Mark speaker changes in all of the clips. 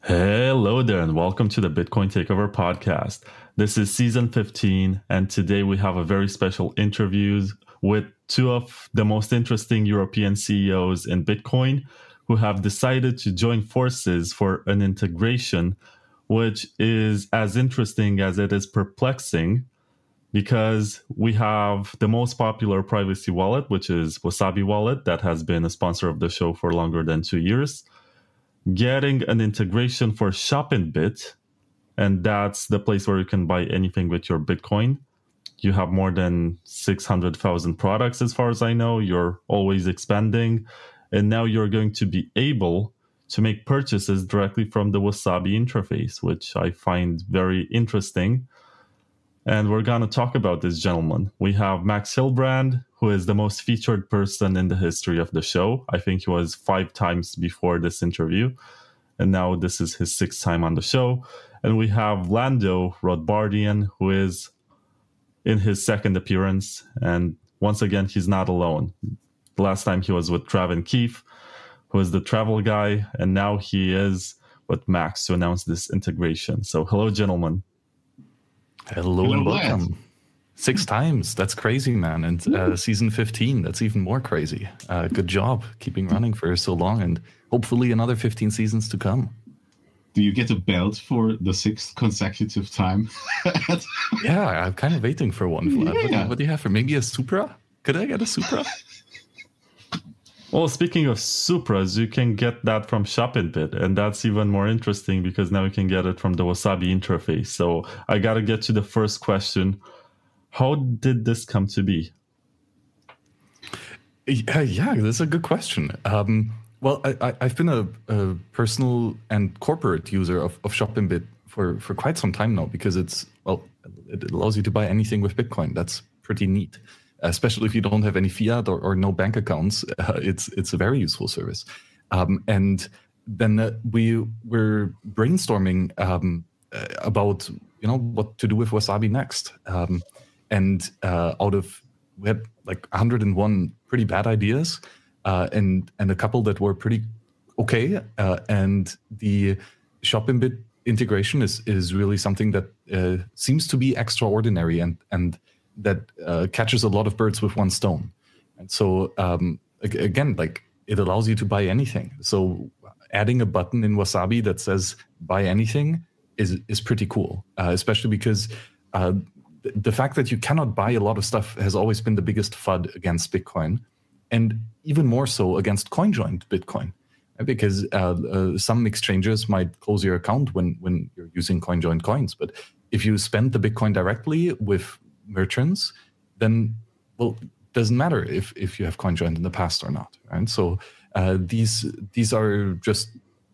Speaker 1: Hello there, and welcome to the Bitcoin Takeover Podcast. This is season 15, and today we have a very special interview with two of the most interesting European CEOs in Bitcoin who have decided to join forces for an integration which is as interesting as it is perplexing, because we have the most popular privacy wallet, which is Wasabi Wallet, that has been a sponsor of the show for longer than 2 years, getting an integration for ShopInBit, and that's the place where you can buy anything with your Bitcoin. You have more than 600,000 products as far as I know. You're always expanding, and now you're going to be able to make purchases directly from the Wasabi interface, which I find very interesting. And we're going to talk about this gentleman. We have Max Hillebrand, who is the most featured person in the history of the show. I think he was 5 times before this interview, and now this is his 6th time on the show. And we have Lando Rothbardian, who is in his 2nd appearance. And once again, he's not alone. The last time he was with Trav and Keith, who is the travel guy, and now he is with Max to announce this integration. So hello, gentlemen.
Speaker 2: Hello and welcome. 6 times. That's crazy, man. And season 15, that's even more crazy. Good job keeping running for so long, and hopefully another 15 seasons to come.
Speaker 3: Do you get a belt for the 6th consecutive time?
Speaker 2: Yeah, I'm kind of waiting for one. Yeah. What do you have for maybe a Supra? Could I get a Supra?
Speaker 1: Well, speaking of Supras, you can get that from ShopInBit, and that's even more interesting because now you can get it from the Wasabi interface. So I got to get to the first question. How did this come to be?
Speaker 2: Yeah, that's a good question. Well, I've been a personal and corporate user of ShopInBit for quite some time now, because it allows you to buy anything with Bitcoin. That's pretty neat. Especially if you don't have any fiat or no bank accounts, it's a very useful service. And then we were brainstorming about what to do with Wasabi next. And we had like 101 pretty bad ideas, and a couple that were pretty okay. And the ShopInBit integration is really something that seems to be extraordinary and that catches a lot of birds with one stone. And so, again, like, it allows you to buy anything. So adding a button in Wasabi that says buy anything is pretty cool, especially because the fact that you cannot buy a lot of stuff has always been the biggest FUD against Bitcoin, and even more so against CoinJoin Bitcoin, right? Because some exchanges might close your account when you're using CoinJoin coins. But if you spend the Bitcoin directly with merchants, then, well, it doesn't matter if you have CoinJoin in the past or not, right? So these are just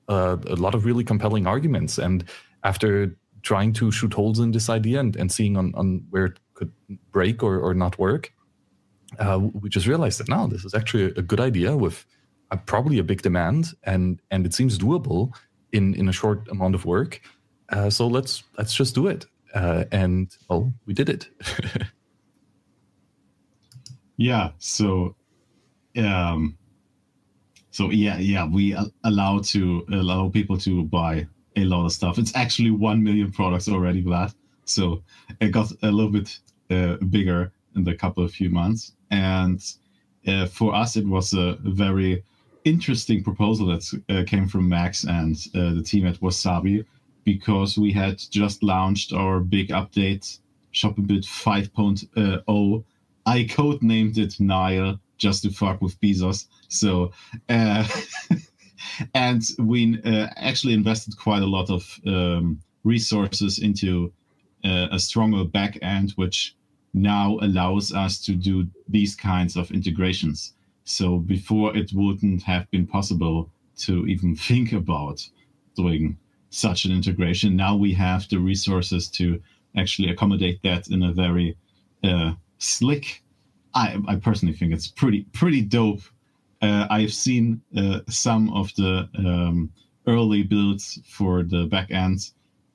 Speaker 2: a lot of really compelling arguments. And after trying to shoot holes in this idea and seeing on where it could break or not work, we just realized that now this is actually a good idea with probably a big demand, and it seems doable in a short amount of work. So let's just do it. And we did it.
Speaker 3: Yeah. So we allow people to buy a lot of stuff. It's actually 1 million products already, Vlad. So it got a little bit bigger in the few months. And for us, it was a very interesting proposal that came from Max and the team at Wasabi, because we had just launched our big update, ShopInBit 5.0. I codenamed it Nile just to fuck with Bezos. So, and we actually invested quite a lot of resources into a stronger back end, which now allows us to do these kinds of integrations. So before, it wouldn't have been possible to even think about doing such an integration. Now we have the resources to actually accommodate that in a very slick. I personally think it's pretty dope. I've seen some of the early builds for the back end,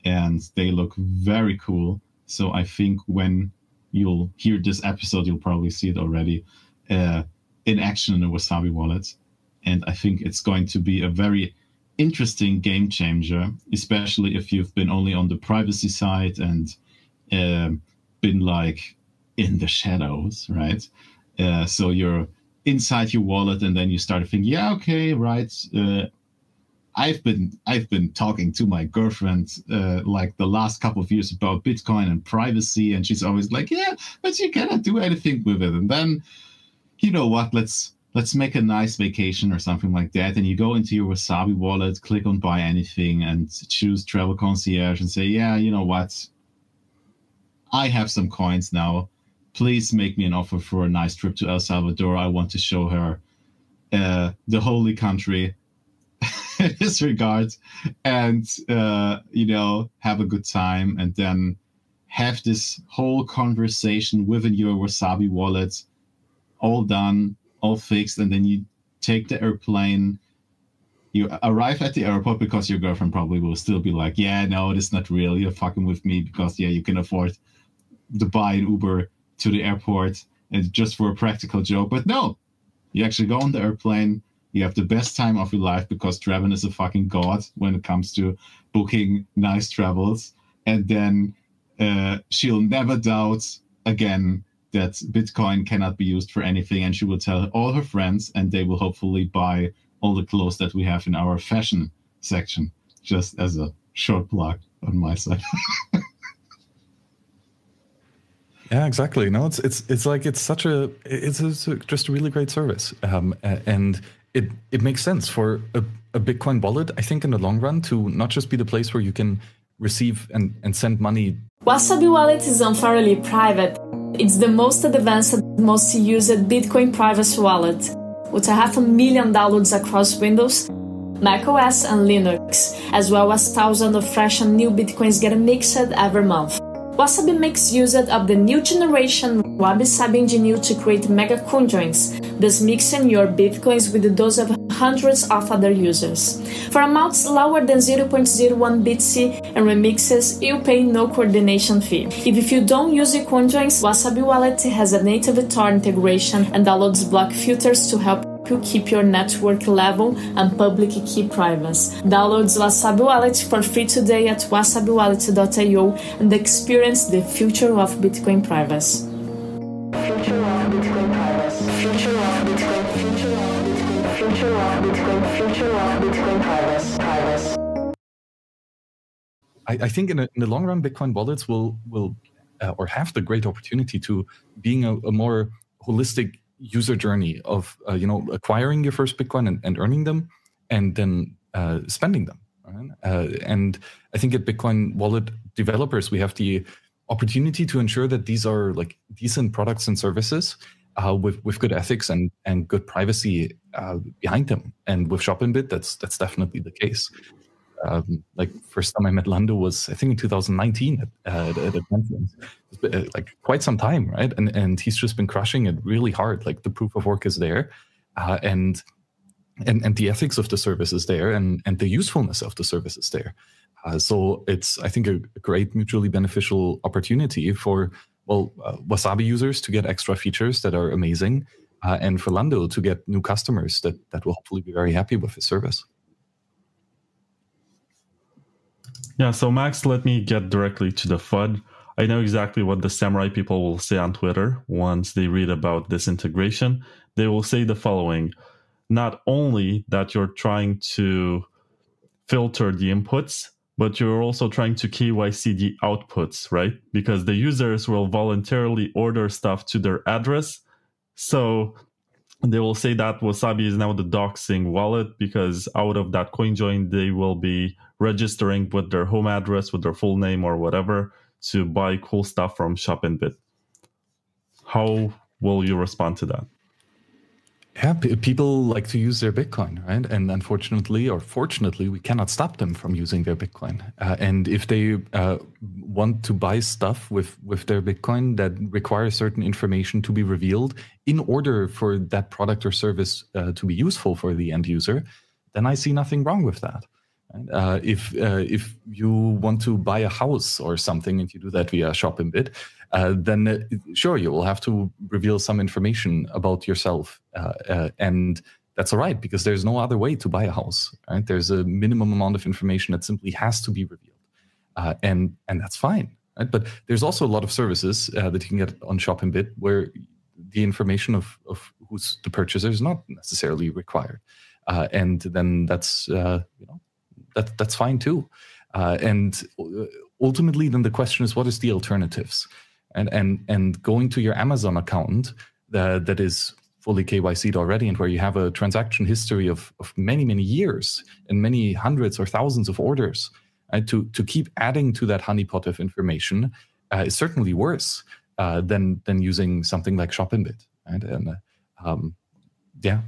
Speaker 3: and they look very cool. So I think when you'll hear this episode, you'll probably see it already in action in the Wasabi wallet. And I think it's going to be a very interesting game changer, especially if you've been only on the privacy side and been like in the shadows, right? So you're inside your wallet, and then you start to think, yeah, okay, right. I've been talking to my girlfriend like the last couple of years about Bitcoin and privacy, and she's always like, yeah, but you cannot do anything with it. And then, you know what? Let's make a nice vacation or something like that. And you go into your Wasabi wallet, click on buy anything, and choose Travel Concierge, and say, yeah, you know what? I have some coins now. Please make me an offer for a nice trip to El Salvador. I want to show her the holy country in this regard, and you know, have a good time, and then have this whole conversation within your Wasabi wallet, all done, all fixed, and then you take the airplane. You arrive at the airport because your girlfriend probably will still be like, yeah, no, it's not real. You're fucking with me because, yeah, you can afford to buy an Uber to the airport and just for a practical joke. But no, you actually go on the airplane. You have the best time of your life because Draven is a fucking god when it comes to booking nice travels. And then she'll never doubt again that Bitcoin cannot be used for anything. And she will tell all her friends, and they will hopefully buy all the clothes that we have in our fashion section, just as a short plug on my side.
Speaker 2: Yeah, exactly. No, it's just a really great service, and it makes sense for a Bitcoin wallet, I think, in the long run, to not just be the place where you can receive and send money.
Speaker 4: Wasabi Wallet is unfairly private. It's the most advanced, most used Bitcoin privacy wallet, with 500,000 downloads across Windows, macOS, and Linux, as well as thousands of fresh and new Bitcoins get mixed every month. Wasabi makes use of the new generation Wasabi engine to create mega conjoins, thus mixing your Bitcoins with those of hundreds of other users. For amounts lower than 0.01 BTC and remixes, you pay no coordination fee. If you don't use the conjoins, Wasabi Wallet has a native Tor integration and downloads block filters to help you keep your network level and public key privacy. Download Wasabi Wallet for free today at wasabiwallet.io and experience the future of Bitcoin privacy. Future of Bitcoin privacy. Future of Bitcoin. Future of Bitcoin. Future of Bitcoin. Future of Bitcoin privacy.
Speaker 2: I think in the long run, Bitcoin wallets will or have the great opportunity to being a more holistic user journey of acquiring your first Bitcoin and earning them, and then spending them. Right? And I think at Bitcoin wallet developers, we have the opportunity to ensure that these are like decent products and services with good ethics and good privacy behind them. And with ShopInBit, that's definitely the case. Like first time I met Lando was, I think, in 2019 at a conference. Like quite some time, right? And he's just been crushing it really hard. Like the proof of work is there, and the ethics of the service is there, and the usefulness of the service is there. So it's, I think, a great mutually beneficial opportunity for Wasabi users to get extra features that are amazing, and for Lando to get new customers that will hopefully be very happy with his service.
Speaker 1: Yeah, so Max, let me get directly to the FUD. I know exactly what the samurai people will say on Twitter once they read about this integration. They will say the following: not only that you're trying to filter the inputs, but you're also trying to KYC the outputs, right? Because the users will voluntarily order stuff to their address. So they will say that Wasabi is now the doxing wallet, because out of that CoinJoin, they will be registering with their home address, with their full name or whatever, to buy cool stuff from ShopInBit. How will you respond to that?
Speaker 2: Yeah, people like to use their Bitcoin, right? And unfortunately, or fortunately, we cannot stop them from using their Bitcoin. And if they want to buy stuff with their Bitcoin that requires certain information to be revealed in order for that product or service to be useful for the end user, then I see nothing wrong with that. If you want to buy a house or something and you do that via ShopInBit, then sure, you will have to reveal some information about yourself. And that's all right, because there's no other way to buy a house, right? There's a minimum amount of information that simply has to be revealed, and that's fine, right? But there's also a lot of services that you can get on ShopInBit where the information of who's the purchaser is not necessarily required, and then that's that's fine too. And ultimately, then the question is, what is the alternatives? And going to your Amazon account that is fully KYC'd already, and where you have a transaction history of many, many years and many hundreds or thousands of orders, to keep adding to that honeypot of information is certainly worse than using something like ShopInBit. Right? And yeah.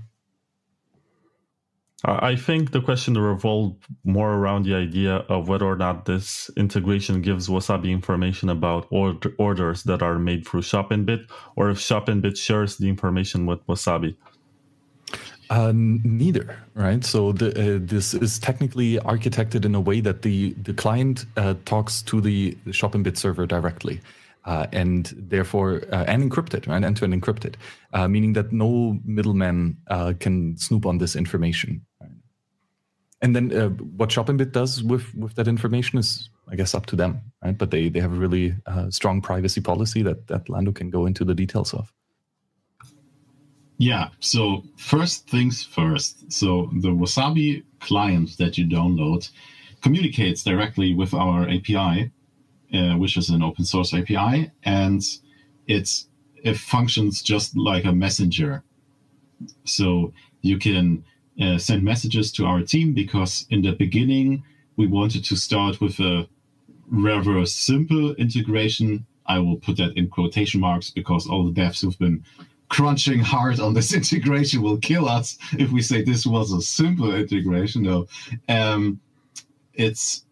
Speaker 1: I think the question revolved more around the idea of whether or not this integration gives Wasabi information about orders that are made through ShopInBit, or if ShopInBit shares the information with Wasabi.
Speaker 2: Neither, right? So this is technically architected in a way that the client talks to the ShopInBit server directly. And therefore, and encrypted, right? End-to-end encrypted, meaning that no middleman can snoop on this information. Right? And then what ShopInBit does with that information is, I guess, up to them, right? But they have a really strong privacy policy that Lando can go into the details of.
Speaker 3: Yeah, so first things first. So the Wasabi client that you download communicates directly with our API, which is an open source API, and it functions just like a messenger. So you can send messages to our team, because in the beginning we wanted to start with a rather simple integration. I will put that in quotation marks, because all the devs who've been crunching hard on this integration will kill us if we say this was a simple integration. No, it's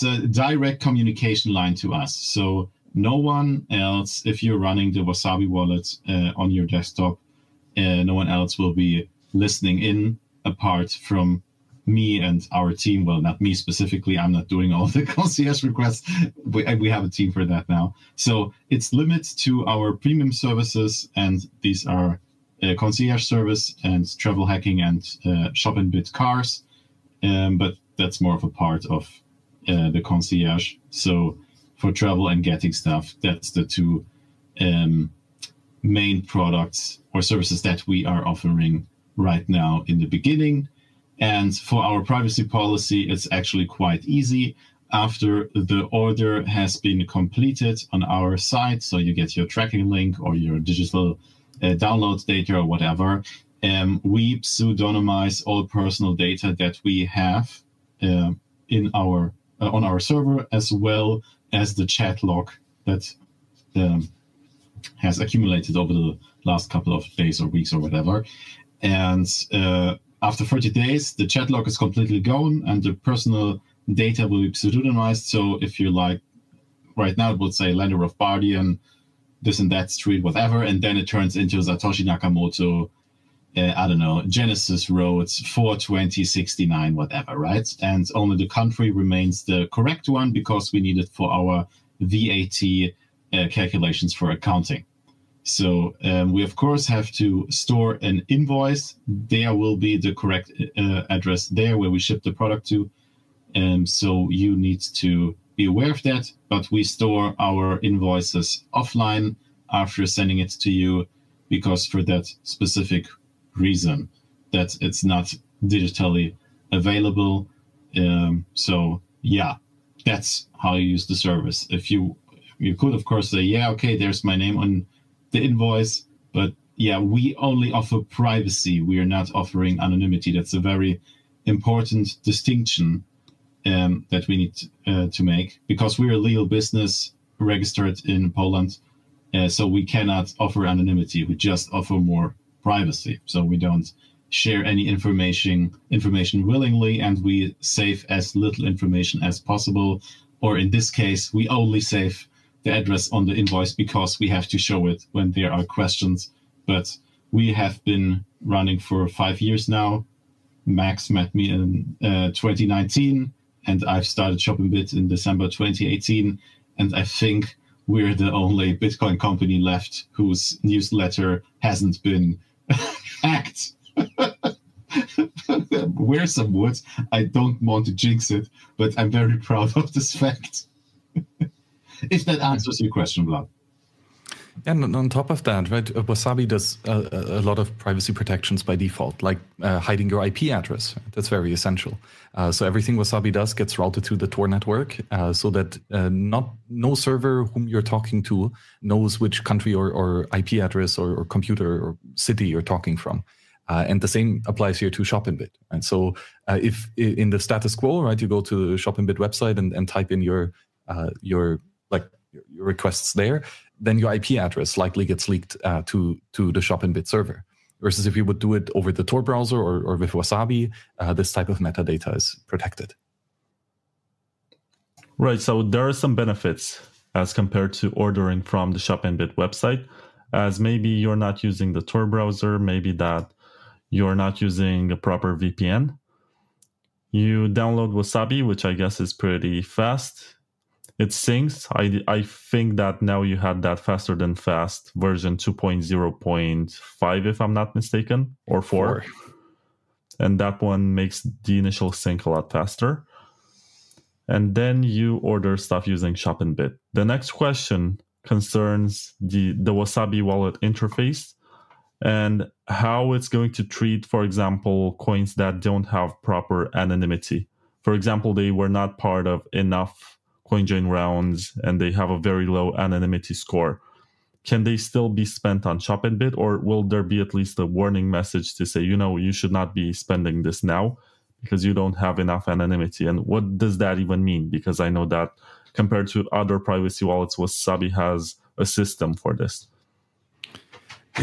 Speaker 3: a direct communication line to us. So no one else, if you're running the Wasabi wallet on your desktop, no one else will be listening in apart from me and our team. Well, not me specifically. I'm not doing all the concierge requests. We have a team for that now. So it's limited to our premium services, and these are concierge service and travel hacking and ShopInBit cars. But that's more of a part of the concierge. So for travel and getting stuff, that's the two main products or services that we are offering right now in the beginning. And for our privacy policy, it's actually quite easy. After the order has been completed on our site, so you get your tracking link or your digital download data or whatever, we pseudonymize all personal data that we have in our on our server, as well as the chat log that has accumulated over the last couple of days or weeks or whatever. And after 30 days, the chat log is completely gone and the personal data will be pseudonymized. So if you like, right now it would say Lando Rothbardian, this and that street, whatever, and then it turns into Satoshi Nakamoto, I don't know, Genesis Roads, 42069, whatever, right? And only the country remains the correct one, because we need it for our VAT calculations for accounting. So we, of course, have to store an invoice. There will be the correct address there where we ship the product to. So you need to be aware of that. But we store our invoices offline after sending it to you, because for that specific reason, that it's not digitally available. So yeah, that's how you use the service. If you could, of course, say, yeah, okay, there's my name on the invoice, but yeah, we only offer privacy. We are not offering anonymity. That's a very important distinction that we need to make, because we're a legal business registered in Poland, so we cannot offer anonymity. We just offer more privacy. So we don't share any information willingly, and we save as little information as possible. Or in this case, we only save the address on the invoice because we have to show it when there are questions. But we have been running for 5 years now. Max met me in 2019, and I've started ShopInBit in December 2018. And I think we're the only Bitcoin company left whose newsletter hasn't been hacked. Wear some wood. I don't want to jinx it, but I'm very proud of this fact. If that answers your question, Vlad.
Speaker 2: And on top of that, right, Wasabi does a lot of privacy protections by default, like hiding your IP address. That's very essential. So everything Wasabi does gets routed through the Tor network, so that no server whom you're talking to knows which country or IP address or computer or city you're talking from. And the same applies here to ShopInBit. And so if in the status quo, right, you go to the ShopInBit website and type in your requests there, then your IP address likely gets leaked to the ShopInBit server. Versus if you would do it over the Tor browser or with Wasabi, this type of metadata is protected.
Speaker 1: Right, so there are some benefits as compared to ordering from the ShopInBit website, as maybe you're not using the Tor browser, maybe that you're not using a proper VPN. You download Wasabi, which I guess is pretty fast. It syncs. I think that now you had that faster than fast version 2.0.5, if I'm not mistaken, or 4. And that one makes the initial sync a lot faster. And then you order stuff using ShopInBit. The next question concerns the Wasabi wallet interface and how it's going to treat, for example, coins that don't have proper anonymity. For example, they were not part of enough CoinJoin rounds and they have a very low anonymity score. Can they still be spent on ShopInBit, or will there be at least a warning message to say, you should not be spending this now because you don't have enough anonymity? And what does that even mean? Because I know that compared to other privacy wallets, Wasabi has a system for this.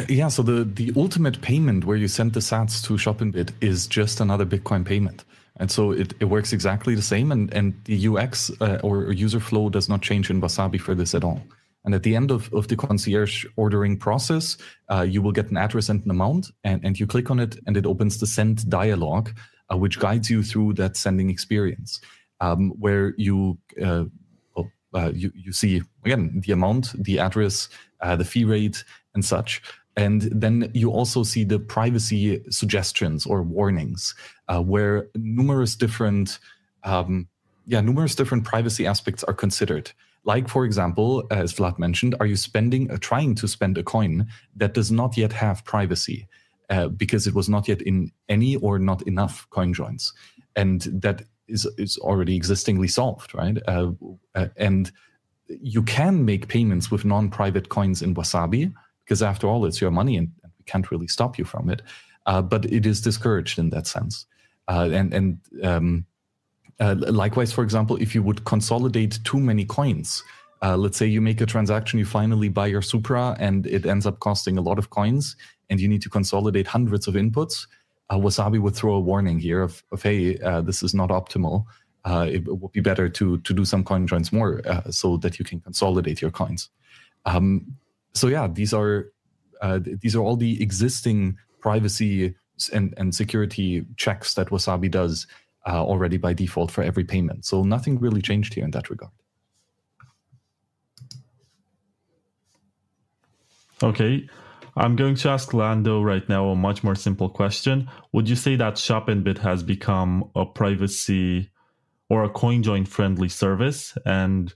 Speaker 2: Yeah, so the ultimate payment where you send the sats to ShopInBit is just another Bitcoin payment. And so it works exactly the same, and the UX or user flow does not change in Wasabi for this at all. And at the end of the concierge ordering process, you will get an address and an amount, and you click on it, and it opens the send dialog, which guides you through that sending experience, where you see, again, the amount, the address, the fee rate, and such. And then you also see the privacy suggestions or warnings, where numerous different privacy aspects are considered. Like, for example, as Vlad mentioned, are you trying to spend a coin that does not yet have privacy because it was not yet in any or not enough coin joins? And that is already existingly solved, right? And you can make payments with non-private coins in Wasabi, because after all, it's your money and we can't really stop you from it. But it is discouraged in that sense. Likewise, for example, if you would consolidate too many coins, let's say you make a transaction, you finally buy your Supra and it ends up costing a lot of coins and you need to consolidate hundreds of inputs, Wasabi would throw a warning here of hey, this is not optimal. It would be better to do some coin joins more so that you can consolidate your coins. So yeah, these are all the existing privacy and security checks that Wasabi does already by default for every payment. So nothing really changed here in that regard.
Speaker 1: Okay, I'm going to ask Lando right now a much more simple question. Would you say that ShopInBit has become a privacy or a CoinJoin-friendly service? And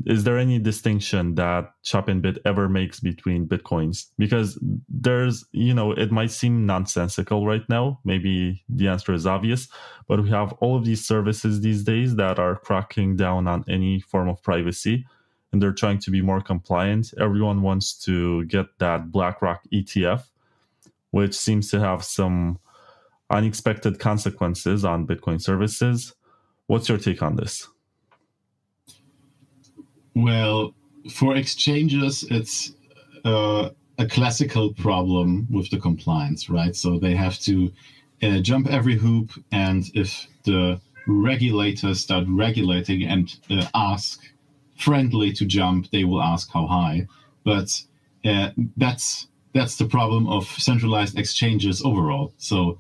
Speaker 1: is there any distinction that ShopInBit ever makes between Bitcoins? Because there's, it might seem nonsensical right now. Maybe the answer is obvious, but we have all of these services these days that are cracking down on any form of privacy, and they're trying to be more compliant. Everyone wants to get that BlackRock ETF, which seems to have some unexpected consequences on Bitcoin services. What's your take on this?
Speaker 3: Well, for exchanges, it's a classical problem with the compliance, right? So they have to jump every hoop, and if the regulators start regulating and ask friendly to jump, they will ask how high. But that's the problem of centralized exchanges overall. So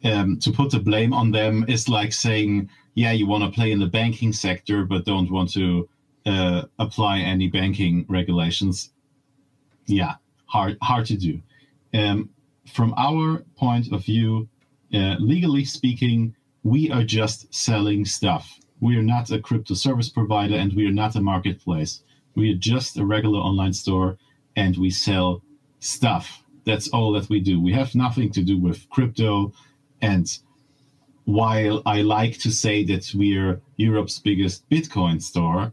Speaker 3: to put the blame on them is like saying, yeah, you want to play in the banking sector, but don't want to apply any banking regulations. Yeah, hard to do. From our point of view, legally speaking, we are just selling stuff. We are not a crypto service provider, and we are not a marketplace. We are just a regular online store, and we sell stuff. That's all that we do. We have nothing to do with crypto. And while I like to say that we're Europe's biggest Bitcoin store,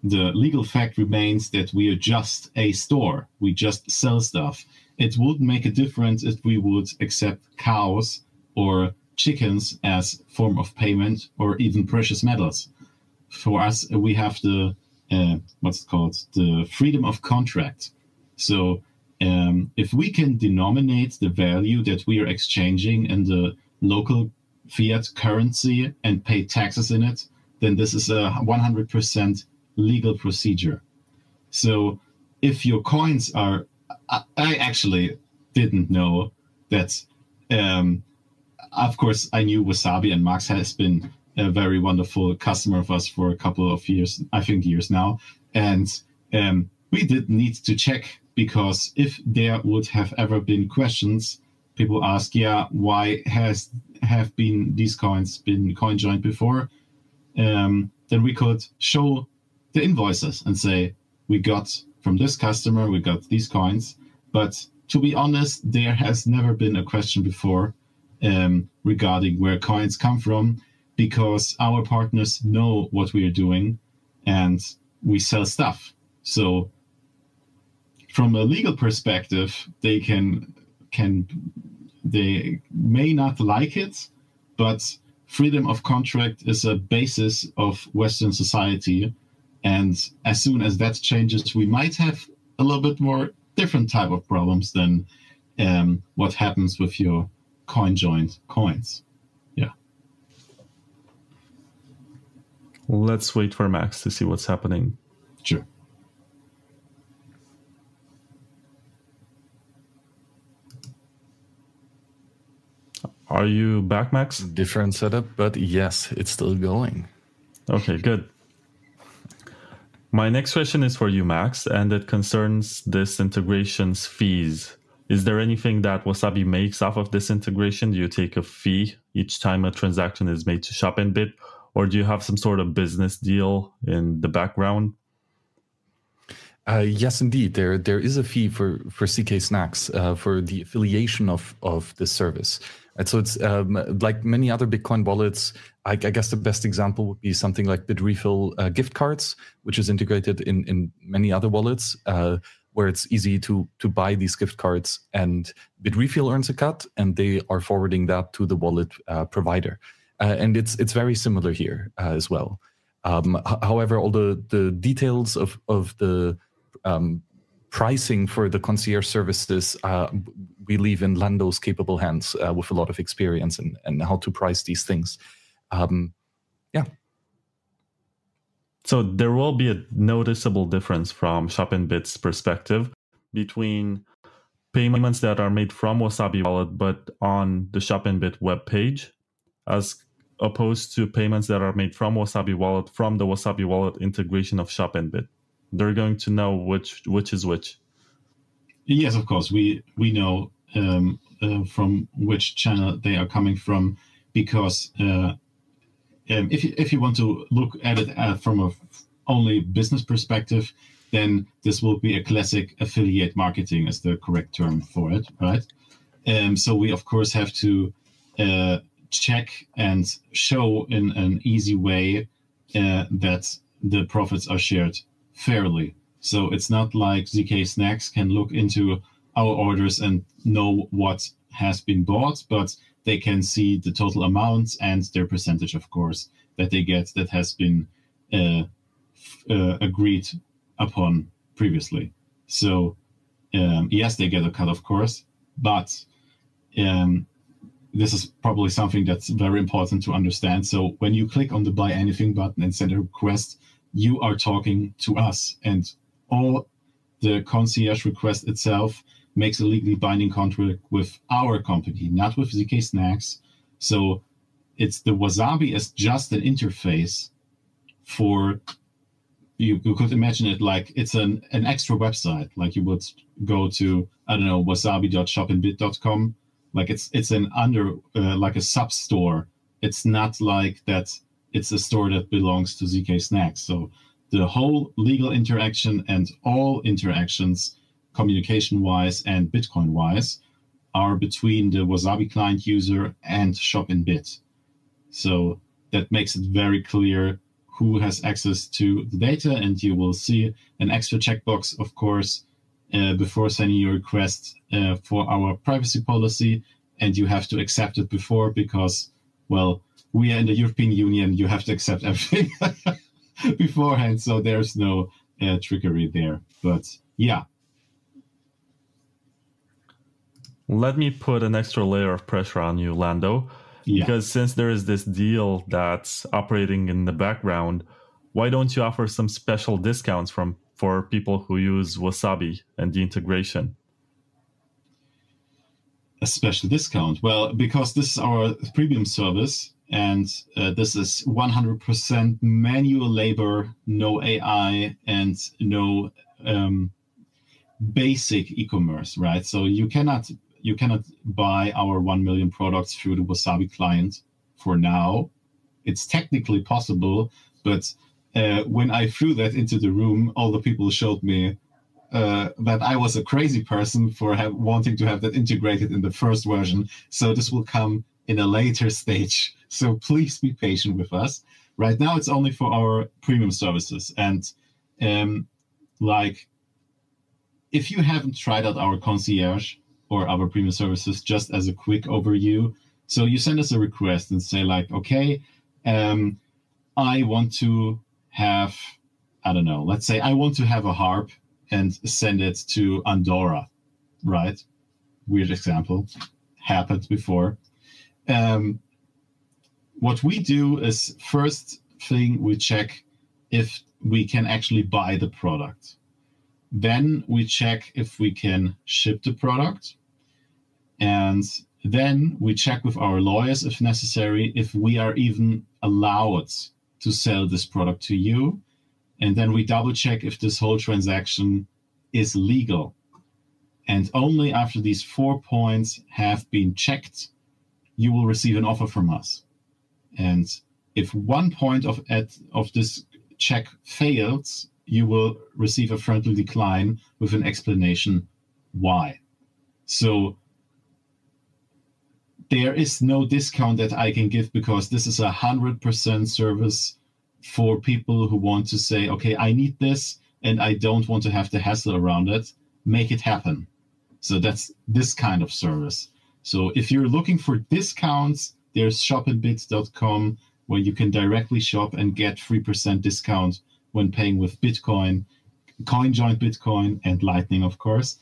Speaker 3: the legal fact remains that we are just a store. We just sell stuff. It would make a difference if we would accept cows or chickens as form of payment, or even precious metals. For us, we have the the freedom of contract. So if we can denominate the value that we are exchanging in the local fiat currency and pay taxes in it, then this is a 100% legal procedure. So if your coins are, I actually didn't know that. Of course, I knew Wasabi, and Max has been a very wonderful customer of us for a couple of years, I think years now. And we did need to check, because if there would have ever been questions, people ask, why have these coins been coin joined before? Then we could show the invoices and say, we got from this customer, we got these coins. But to be honest, there has never been a question before regarding where coins come from, because our partners know what we are doing, and we sell stuff. So from a legal perspective, they may not like it, but freedom of contract is a basis of Western society. And as soon as that changes, we might have a little bit more different type of problems than what happens with your coin-joined coins. Yeah.
Speaker 1: Let's wait for Max to see what's happening.
Speaker 3: Sure.
Speaker 1: Are you back, Max?
Speaker 2: Different setup, but yes, it's still going.
Speaker 1: Okay, good. My next question is for you, Max, and it concerns this integration's fees. Is there anything that Wasabi makes off of this integration? Do you take a fee each time a transaction is made to ShopInBit, or do you have some sort of business deal in the background?
Speaker 2: Yes, indeed. There is a fee for CK-Snacks for the affiliation of this service. And so it's like many other Bitcoin wallets. I guess the best example would be something like Bitrefill gift cards, which is integrated in many other wallets, where it's easy to buy these gift cards, and Bitrefill earns a cut, and they are forwarding that to the wallet provider. And it's very similar here as well. However, all the details of the pricing for the concierge services, we leave in Lando's capable hands with a lot of experience and how to price these things. Yeah.
Speaker 1: So there will be a noticeable difference from ShopInBit's perspective between payments that are made from Wasabi Wallet but on the ShopInBit webpage, as opposed to payments that are made from Wasabi Wallet from the Wasabi Wallet integration of ShopInBit. They're going to know which is which.
Speaker 3: Yes, of course. We know from which channel they are coming from, because if you want to look at it from a only business perspective, then this will be a classic affiliate marketing, is the correct term for it, right? So we of course have to check and show in an easy way that the profits are shared fairly. So it's not like CK-Snacks can look into our orders and know what has been bought, but they can see the total amounts and their percentage, of course, that they get that has been agreed upon previously. So yes, they get a cut, of course, but this is probably something that's very important to understand. So when you click on the buy anything button and send a request, you are talking to us, and all the concierge request itself makes a legally binding contract with our company, not with CK-Snacks. So it's the Wasabi as just an interface for, you could imagine it like it's an extra website, like you would go to, I don't know, wasabi.shopinbit.com Like it's an like a sub store. It's not like that. It's a store that belongs to ZK Snacks. So the whole legal interaction and all interactions, communication-wise and Bitcoin-wise, are between the Wasabi client user and ShopInBit. So that makes it very clear who has access to the data, and you will see an extra checkbox, of course, before sending your request for our privacy policy, and you have to accept it before because, well, we are in the European Union, you have to accept everything beforehand, so there's no trickery there. But yeah.
Speaker 1: Let me put an extra layer of pressure on you, Lando, because since there is this deal that's operating in the background, why don't you offer some special discounts for people who use Wasabi and the integration?
Speaker 3: A special discount? Well, because this is our premium service, and this is 100% manual labor, no AI, and no basic e-commerce, right? So you cannot buy our 1 million products through the Wasabi client for now. It's technically possible, but when I threw that into the room, all the people showed me that I was a crazy person for wanting to have that integrated in the first version. So this will come in a later stage. So please be patient with us. Right now, it's only for our premium services. And like, if you haven't tried out our Concierge or our premium services, just as a quick overview, so you send us a request and say like, okay, I want to have, I don't know, let's say I want to have a harp and send it to Andorra, right? Weird example, happened before. What we do is, first thing, we check if we can actually buy the product. Then we check if we can ship the product. And then we check with our lawyers, if necessary, if we are even allowed to sell this product to you. And then we double check if this whole transaction is legal. And only after these 4 points have been checked, you will receive an offer from us. And if 1 point of this check fails, you will receive a friendly decline with an explanation why. So there is no discount that I can give, because this is 100% service for people who want to say, okay, I need this and I don't want to have the hassle around it. Make it happen. So that's this kind of service. So if you're looking for discounts, there's shopinbit.com, where you can directly shop and get 3% discount when paying with Bitcoin, CoinJoin Bitcoin, and Lightning, of course.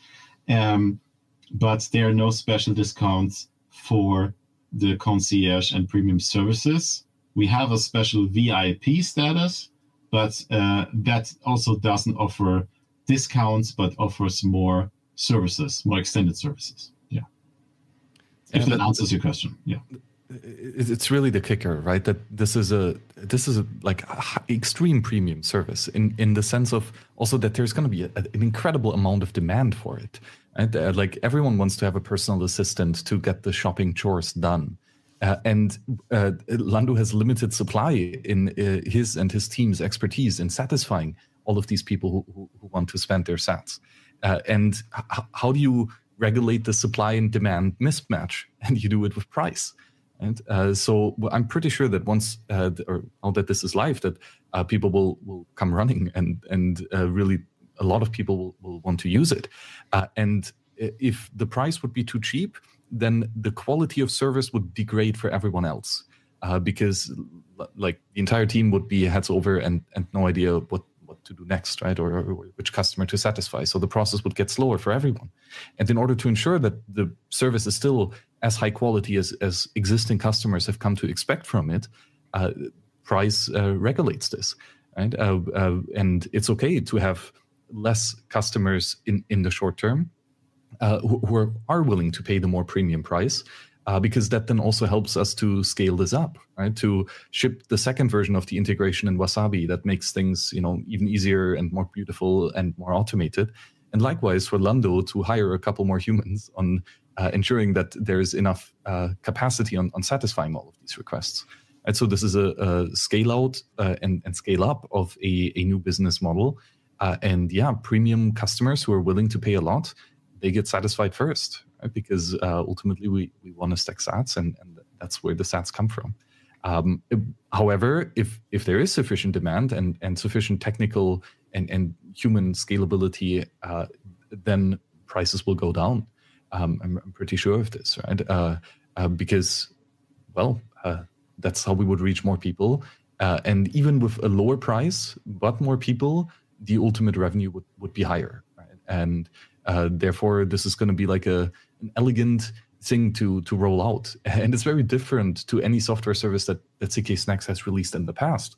Speaker 3: But there are no special discounts for the Concierge and premium services. We have a special VIP status, but that also doesn't offer discounts, but offers more services, more extended services. Yeah. If that answers your question. Yeah.
Speaker 2: It's really the kicker, right? That this is a like extreme premium service in the sense of also that there's going to be an incredible amount of demand for it. Right? Like everyone wants to have a personal assistant to get the shopping chores done. And Lando has limited supply in his and his team's expertise in satisfying all of these people who want to spend their sats. And how do you regulate the supply and demand mismatch? And you do it with price. And so I'm pretty sure that once, or now that this is live, that people will come running and really a lot of people will want to use it. And if the price would be too cheap, then the quality of service would degrade for everyone else, because like the entire team would be heads over and no idea what to do next, right? Or which customer to satisfy. So the process would get slower for everyone. And in order to ensure that the service is still as high quality as existing customers have come to expect from it, price regulates this, right? And it's okay to have less customers in the short term who are willing to pay the more premium price, because that then also helps us to scale this up, right? To ship the second version of the integration in Wasabi that makes things, even easier and more beautiful and more automated. And likewise for Lando to hire a couple more humans on ensuring that there is enough capacity on satisfying all of these requests. And so this is a scale out and scale up of a new business model. And premium customers who are willing to pay a lot, they get satisfied first, right? Because ultimately we want to stack sats, and that's where the sats come from. However, if there is sufficient demand and sufficient technical and human scalability, then prices will go down. I'm pretty sure of this, right? Because, that's how we would reach more people. And even with a lower price, but more people, the ultimate revenue would be higher, right? And therefore, this is going to be like an elegant thing to roll out. And it's very different to any software service that CK-Snacks has released in the past.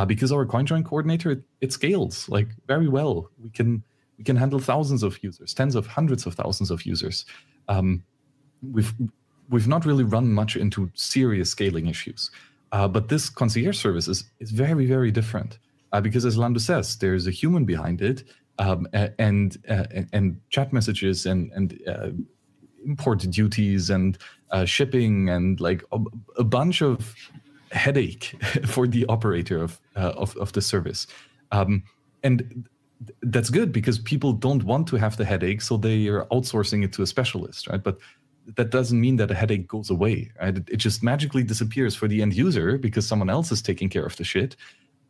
Speaker 2: Because our CoinJoin coordinator, it scales like very well. We can handle thousands of users, tens of hundreds of thousands of users. We've not really run much into serious scaling issues. But this concierge service is very, very different. Because as Lando says, there's a human behind it, and chat messages and import duties and shipping and like a bunch of headache for the operator of the service. And that's good because people don't want to have the headache, so they are outsourcing it to a specialist, right? But that doesn't mean that a headache goes away, right? It just magically disappears for the end user because someone else is taking care of the shit,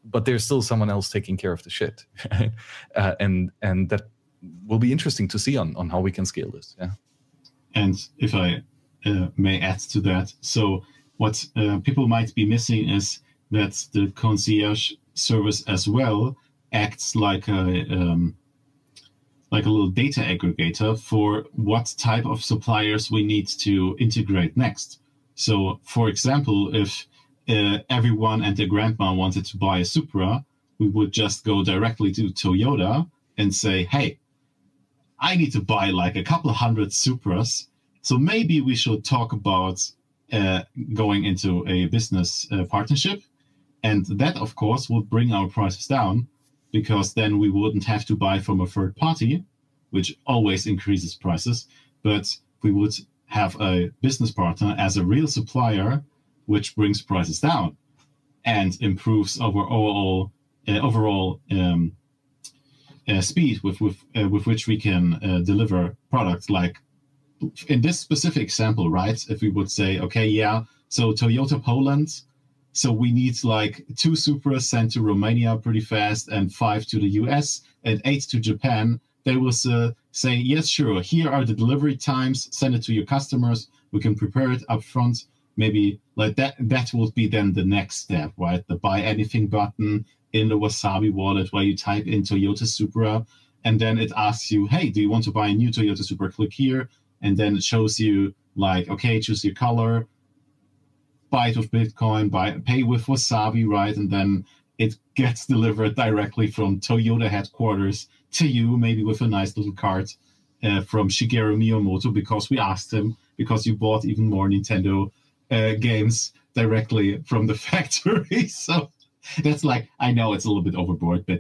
Speaker 2: but there's still someone else taking care of the shit. And that will be interesting to see on how we can scale this. Yeah.
Speaker 3: And if I may add to that, so what people might be missing is that the concierge service as well acts like a little data aggregator for what type of suppliers we need to integrate next. So, for example, if everyone and their grandma wanted to buy a Supra, we would just go directly to Toyota and say, hey, I need to buy like a couple of hundred Supras. So maybe we should talk about going into a business partnership. And that, of course, would bring our prices down because then we wouldn't have to buy from a third party, which always increases prices. But we would have a business partner as a real supplier, which brings prices down and improves our overall speed with which we can deliver products. Like in this specific example, right? If we would say, okay, yeah, so Toyota Poland, so we need like 2 Supras sent to Romania pretty fast and 5 to the US and 8 to Japan. They will say, yes, sure, here are the delivery times, send it to your customers. We can prepare it up front. Maybe like that would be then the next step, right? The buy anything button in the Wasabi wallet where you type in Toyota Supra and then it asks you, hey, do you want to buy a new Toyota Supra? Click here. And then it shows you like, okay, choose your color, buy it with Bitcoin, pay with Wasabi, right? And then it gets delivered directly from Toyota headquarters to you, maybe with a nice little card from Shigeru Miyamoto because we asked him, because you bought even more Nintendo games directly from the factory. So that's like, I know it's a little bit overboard, but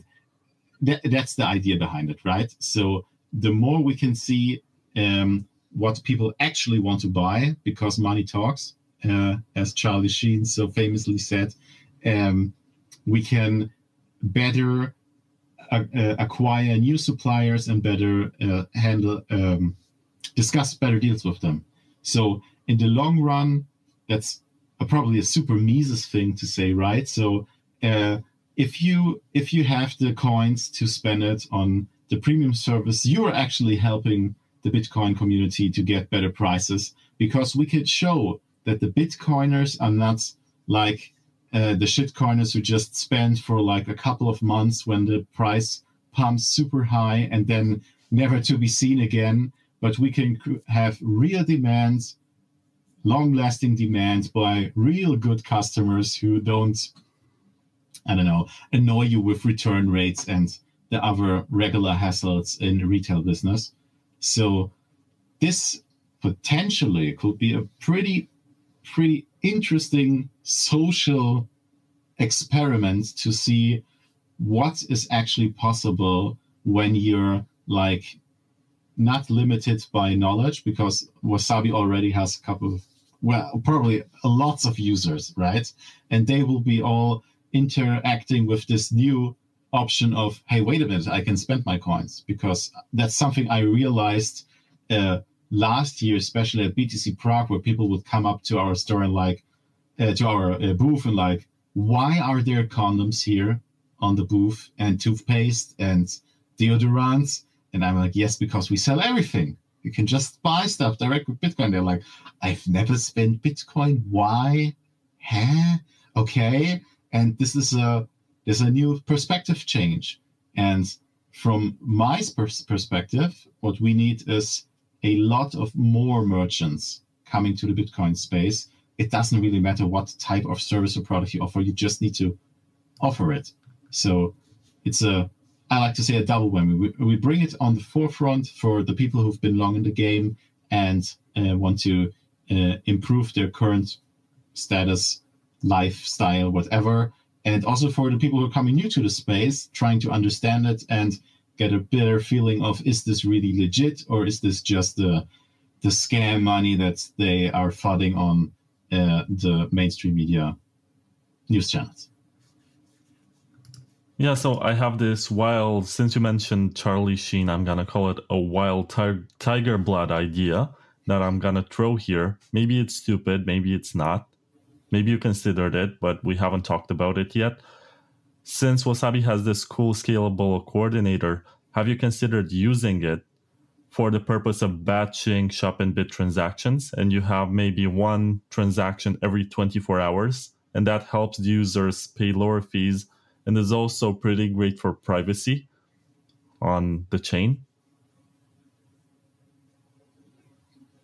Speaker 3: that's the idea behind it, right? So the more we can see what people actually want to buy, because money talks, as Charlie Sheen so famously said, we can better acquire new suppliers and better discuss better deals with them. So in the long run, that's probably a super Mises thing to say, right? So if you have the coins to spend it on the premium service, you are actually helping the Bitcoin community to get better prices, because we could show that the Bitcoiners are not like the shitcoiners who just spend for like a couple of months when the price pumps super high and then never to be seen again. But we can have real demands, long-lasting demands by real good customers who don't, I don't know, annoy you with return rates and the other regular hassles in retail business. So this potentially could be a pretty interesting social experiment to see what is actually possible when you're like not limited by knowledge, because Wasabi already has probably lots of users, right? And they will be all interacting with this new option of, hey, wait a minute, I can spend my coins, because that's something I realized last year, especially at BTC Prague, where people would come up to our store and to our booth and why are there condoms here on the booth and toothpaste and deodorants? And I'm like, yes, because we sell everything. You can just buy stuff direct with Bitcoin. They're like, I've never spent Bitcoin. Why? Huh? Okay. And there's a new perspective change. And from my perspective, what we need is a lot of more merchants coming to the Bitcoin space. It doesn't really matter what type of service or product you offer. You just need to offer it. So it's I like to say a double whammy. We bring it on the forefront for the people who've been long in the game and want to improve their current status, lifestyle, whatever. And also for the people who are coming new to the space, trying to understand it and get a better feeling of, is this really legit, or is this just the scam money that they are flooding on the mainstream media news channels?
Speaker 1: Yeah, so I have this wild, since you mentioned Charlie Sheen, I'm going to call it a wild tiger blood idea that I'm going to throw here. Maybe it's stupid, maybe it's not. Maybe you considered it, but we haven't talked about it yet. Since Wasabi has this cool scalable coordinator, have you considered using it for the purpose of batching ShopInBit transactions? And you have maybe one transaction every 24 hours, and that helps the users pay lower fees, and is also pretty great for privacy on the chain.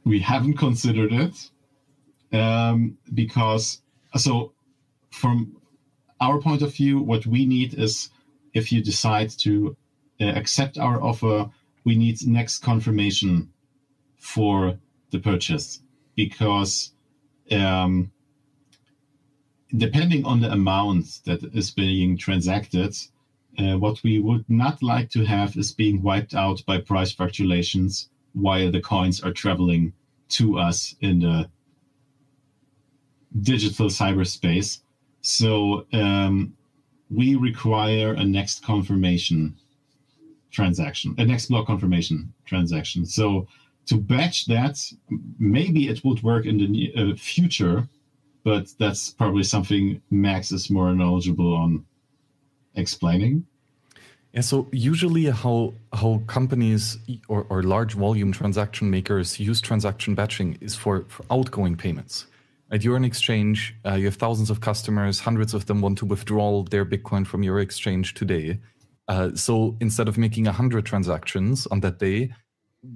Speaker 3: We haven't considered it because, so from our point of view, what we need is, if you decide to accept our offer, we need next confirmation for the purchase, because depending on the amount that is being transacted, what we would not like to have is being wiped out by price fluctuations while the coins are traveling to us in the digital cyberspace. So we require a next confirmation transaction, a next block confirmation transaction. So to batch that, maybe it would work in the future, but that's probably something Max is more knowledgeable on explaining.
Speaker 2: Yeah, so usually how companies or large volume transaction makers use transaction batching is for outgoing payments. Right? You're an exchange, you have thousands of customers, hundreds of them want to withdraw their Bitcoin from your exchange today. So instead of making 100 transactions on that day,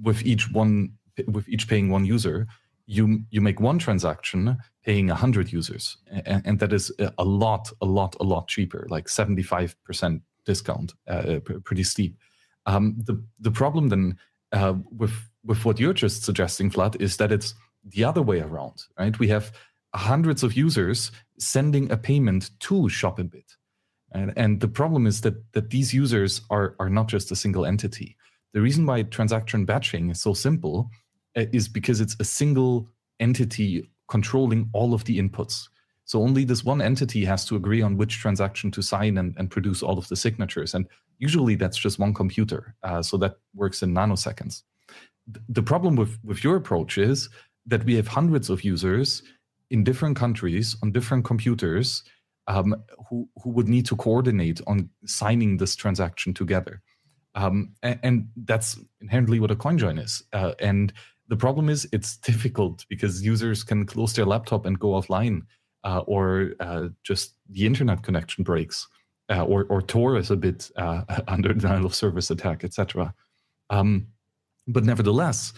Speaker 2: with each paying one user, you make one transaction paying 100 users, and that is a lot cheaper, like 75% discount, pretty steep. The problem then with what you're just suggesting, Vlad, is that it's the other way around, right? We have hundreds of users sending a payment to ShopInBit, and the problem is that these users are not just a single entity. The reason why transaction batching is so simple is because it's a single entity controlling all of the inputs. So only this one entity has to agree on which transaction to sign and produce all of the signatures. And usually that's just one computer. So that works in nanoseconds. The problem with your approach is that we have hundreds of users in different countries on different computers who would need to coordinate on signing this transaction together. And that's inherently what a CoinJoin is. And the problem is it's difficult because users can close their laptop and go offline, or just the internet connection breaks, or Tor is a bit under denial of service attack, etc. But nevertheless,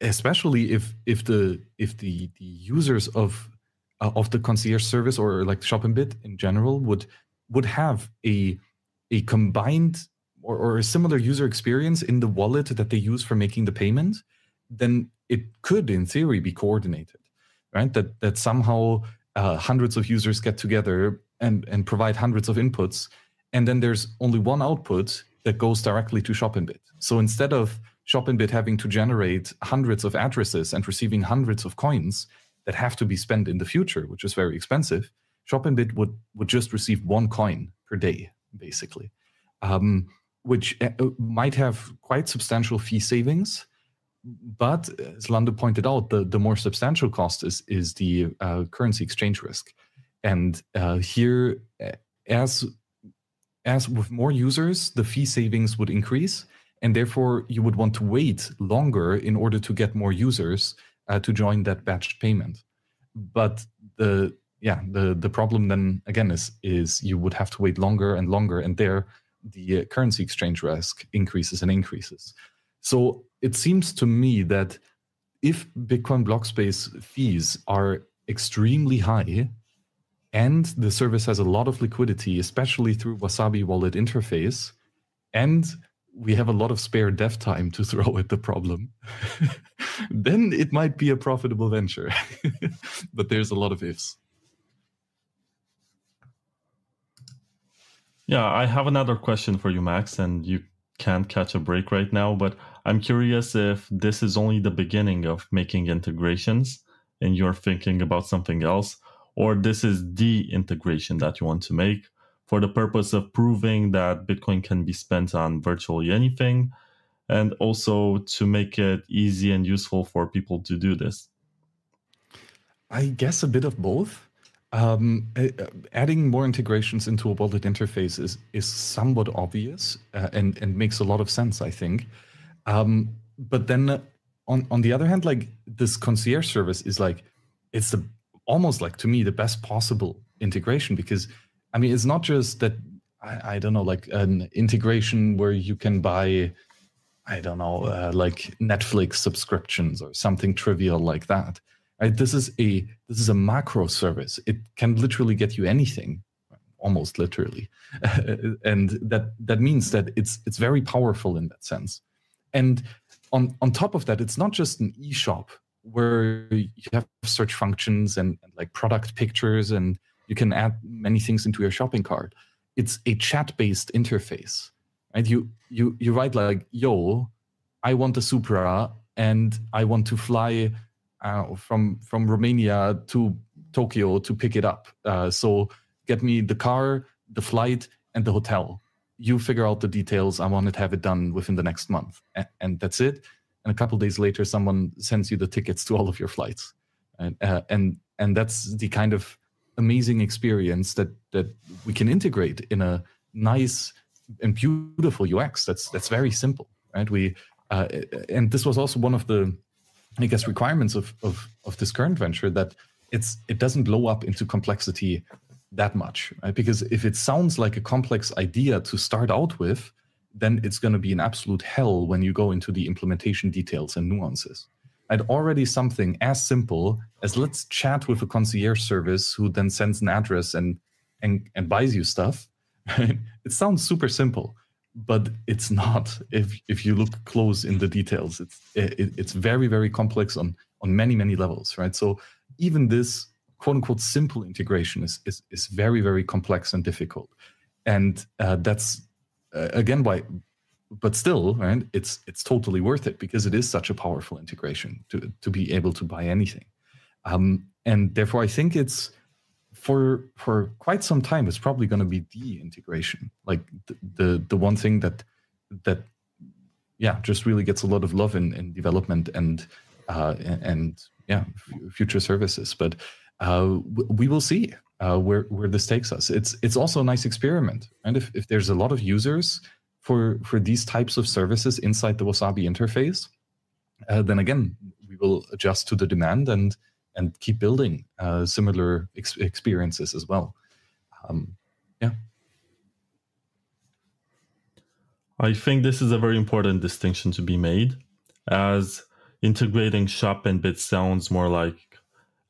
Speaker 2: especially if the users of the concierge service or like ShopInBit in general would have a combined or a similar user experience in the wallet that they use for making the payment, then it could, in theory, be coordinated, right? That somehow hundreds of users get together and provide hundreds of inputs, and then there's only one output that goes directly to ShopInBit. So instead of ShopInBit having to generate hundreds of addresses and receiving hundreds of coins that have to be spent in the future, which is very expensive, ShopInBit would just receive 1 coin per day, basically, which might have quite substantial fee savings. But as Lando pointed out, the more substantial cost is the currency exchange risk. And here, as with more users, the fee savings would increase, and therefore you would want to wait longer in order to get more users to join that batched payment. But the problem then again is you would have to wait longer and longer, and there the currency exchange risk increases and increases. So it seems to me that if Bitcoin block space fees are extremely high and the service has a lot of liquidity, especially through Wasabi Wallet interface, and we have a lot of spare dev time to throw at the problem, then it might be a profitable venture. But there's a lot of ifs.
Speaker 1: Yeah, I have another question for you, Max, and you can't catch a break right now, but I'm curious if this is only the beginning of making integrations and you're thinking about something else, or this is the integration that you want to make for the purpose of proving that Bitcoin can be spent on virtually anything, and also to make it easy and useful for people to do this.
Speaker 2: I guess a bit of both. Adding more integrations into a wallet interface is somewhat obvious and makes a lot of sense, I think. But then on the other hand, like this concierge service is like, it's almost like, to me, the best possible integration, because I mean, it's not just that, I don't know, like an integration where you can buy, I don't know, like Netflix subscriptions or something trivial like that. Right? This is a macro service. It can literally get you anything, almost literally, and that means that it's very powerful in that sense. And on top of that, it's not just an eShop where you have search functions and like product pictures, and you can add many things into your shopping cart. It's a chat-based interface, right? You write like, yo, I want a Supra and I want to fly from Romania to Tokyo to pick it up. So get me the car, the flight, and the hotel. You figure out the details. I want to have it done within the next month. And that's it. And a couple of days later, someone sends you the tickets to all of your flights. And that's the kind of amazing experience that we can integrate in a nice and beautiful UX. That's very simple, right? And this was also one of the, I guess, requirements of this current venture, that it doesn't blow up into complexity that much, right? Because if it sounds like a complex idea to start out with, then it's going to be an absolute hell when you go into the implementation details and nuances. And already something as simple as let's chat with a concierge service who then sends an address and buys you stuff. Right? It sounds super simple, but it's not. If you look close in the details, it's very, very complex on many, many levels, right? So even this quote unquote simple integration is very, very complex and difficult. And that's again why, but still, right? It's totally worth it, because it is such a powerful integration to be able to buy anything. And therefore I think it's for quite some time, it's probably going to be the integration, like the one thing that just really gets a lot of love in development and future services. But we will see where this takes us. It's also a nice experiment, and if there's a lot of users for these types of services inside the Wasabi interface, then again we will adjust to the demand and keep building similar experiences as well.
Speaker 1: I think this is a very important distinction to be made, as integrating ShopInBit sounds more like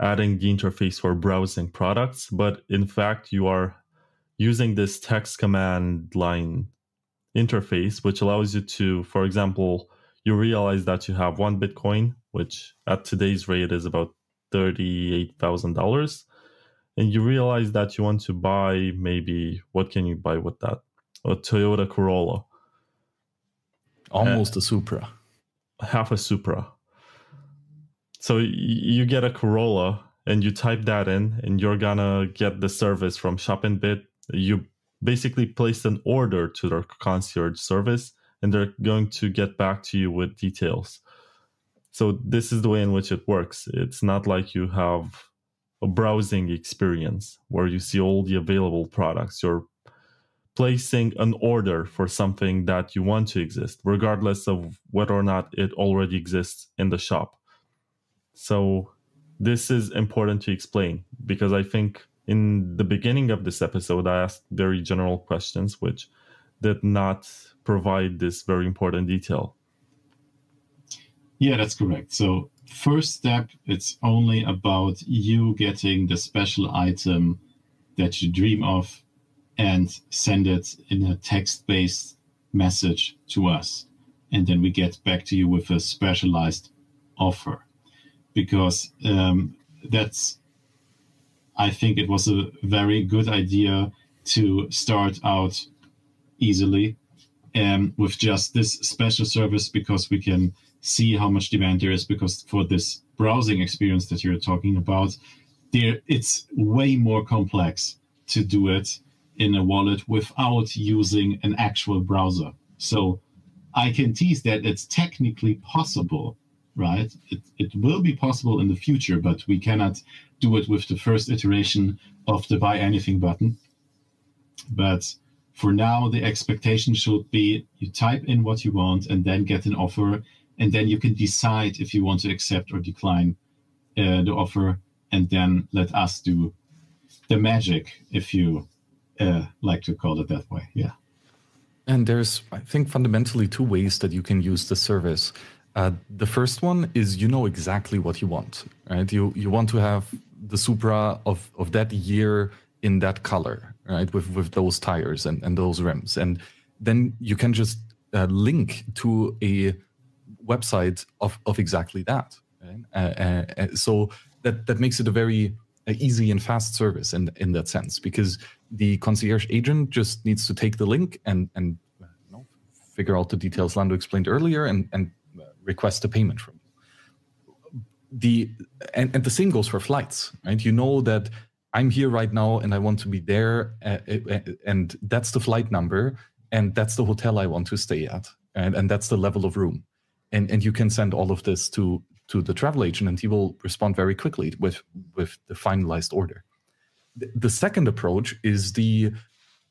Speaker 1: adding the interface for browsing products, but in fact you are using this text command line interface, which allows you to, for example, you realize that you have one Bitcoin, which at today's rate is about $38,000, and you realize that you want to buy, maybe, what can you buy with that? A Toyota Corolla.
Speaker 2: Almost a Supra.
Speaker 1: have a Supra. So you get a Corolla and you type that in and you're gonna get the service from ShopInBit. You basically place an order to their concierge service and they're going to get back to you with details. So this is the way in which it works. It's not like you have a browsing experience where you see all the available products. You're placing an order for something that you want to exist, regardless of whether or not it already exists in the shop. So this is important to explain because I think in the beginning of this episode, I asked very general questions, which did not provide this very important detail.
Speaker 3: Yeah, that's correct. So first step, it's only about you getting the special item that you dream of and send it in a text-based message to us. And then we get back to you with a specialized offer. Because I think it was a very good idea to start out easily with just this special service, because we can see how much demand there is, because for this browsing experience that you're talking about, it's way more complex to do it in a wallet without using an actual browser. So I can tease that it's technically possible, right? It will be possible in the future, but we cannot do it with the first iteration of the buy anything button. But for now, the expectation should be you type in what you want and then get an offer, and then you can decide if you want to accept or decline the offer, and then let us do the magic, if you like to call it that way. Yeah.
Speaker 2: And there's, I think, fundamentally two ways that you can use the service. The first one is you know exactly what you want, right? You want to have the Supra of that year in that color, right? With those tires and those rims. And then you can just link to a website of exactly that. Right? So that makes it a very easy and fast service in that sense, because the concierge agent just needs to take the link and figure out the details Lando explained earlier and request a payment from you. And the same goes for flights, right? You know that I'm here right now and I want to be there, and that's the flight number, and that's the hotel I want to stay at, and that's the level of room. And you can send all of this to the travel agent, and he will respond very quickly with the finalized order. The second approach is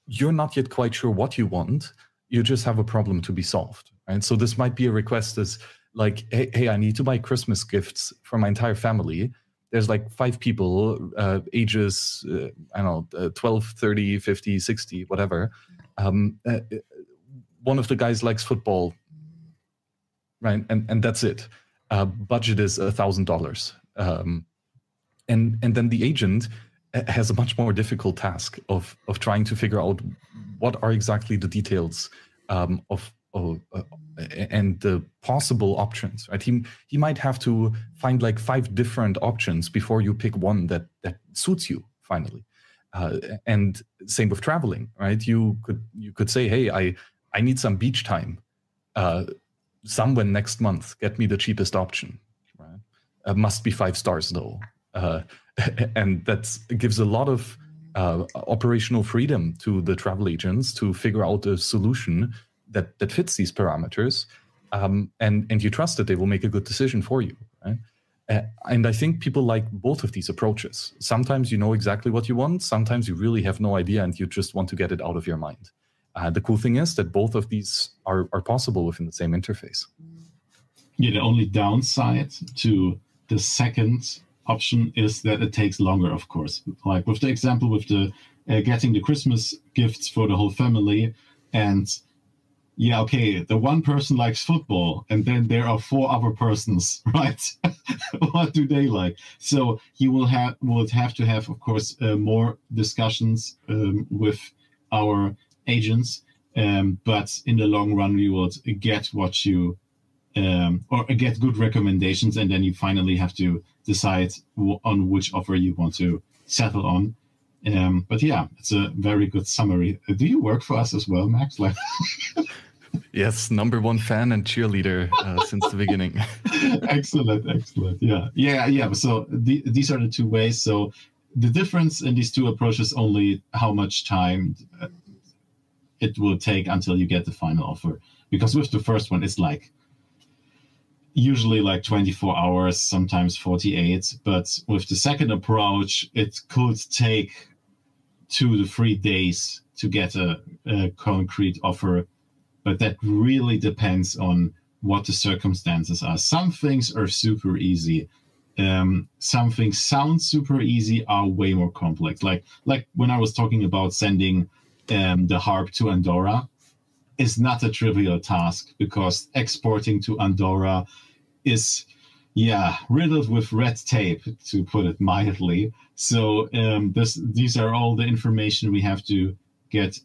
Speaker 2: you're not yet quite sure what you want, you just have a problem to be solved. Right? So this might be a request as like, hey, I need to buy Christmas gifts for my entire family. There's like 5 people, ages, 12, 30, 50, 60, whatever. One of the guys likes football, right? And that's it. Budget is $1,000. And then the agent has a much more difficult task of trying to figure out what are exactly the details and the possible options, right? He might have to find like 5 different options before you pick one that suits you finally. And same with traveling, right? You could say, hey, I need some beach time somewhere next month. Get me the cheapest option. Right? Must be 5 stars though. And that gives a lot of operational freedom to the travel agents to figure out a solution that fits these parameters, and you trust that they will make a good decision for you. Right? And I think people like both of these approaches. Sometimes you know exactly what you want. Sometimes you really have no idea and you just want to get it out of your mind. The cool thing is that both of these are possible within the same interface.
Speaker 3: Yeah, the only downside to the second option is that it takes longer, of course. Like with the example with the getting the Christmas gifts for the whole family, and yeah, okay, the one person likes football, and then there are 4 other persons, right? What do they like? So you would have to have, of course, more discussions with our agents, but in the long run, we would get what you or get good recommendations, and then you finally have to decide on which offer you want to settle on. But yeah, it's a very good summary. Do you work for us as well, Max?
Speaker 2: Yes, #1 fan and cheerleader since the beginning.
Speaker 3: Excellent. Yeah. So these are the two ways. So the difference in these two approaches only how much time it will take until you get the final offer. Because with the first one, it's usually 24 hours, sometimes 48. But with the second approach, it could take 2 to 3 days to get a concrete offer. But that really depends on what the circumstances are. Some things are super easy. Some things sound super easy, are way more complex. Like when I was talking about sending the harp to Andorra, is not a trivial task, because exporting to Andorra is, riddled with red tape, to put it mildly. So these are all the information we have to get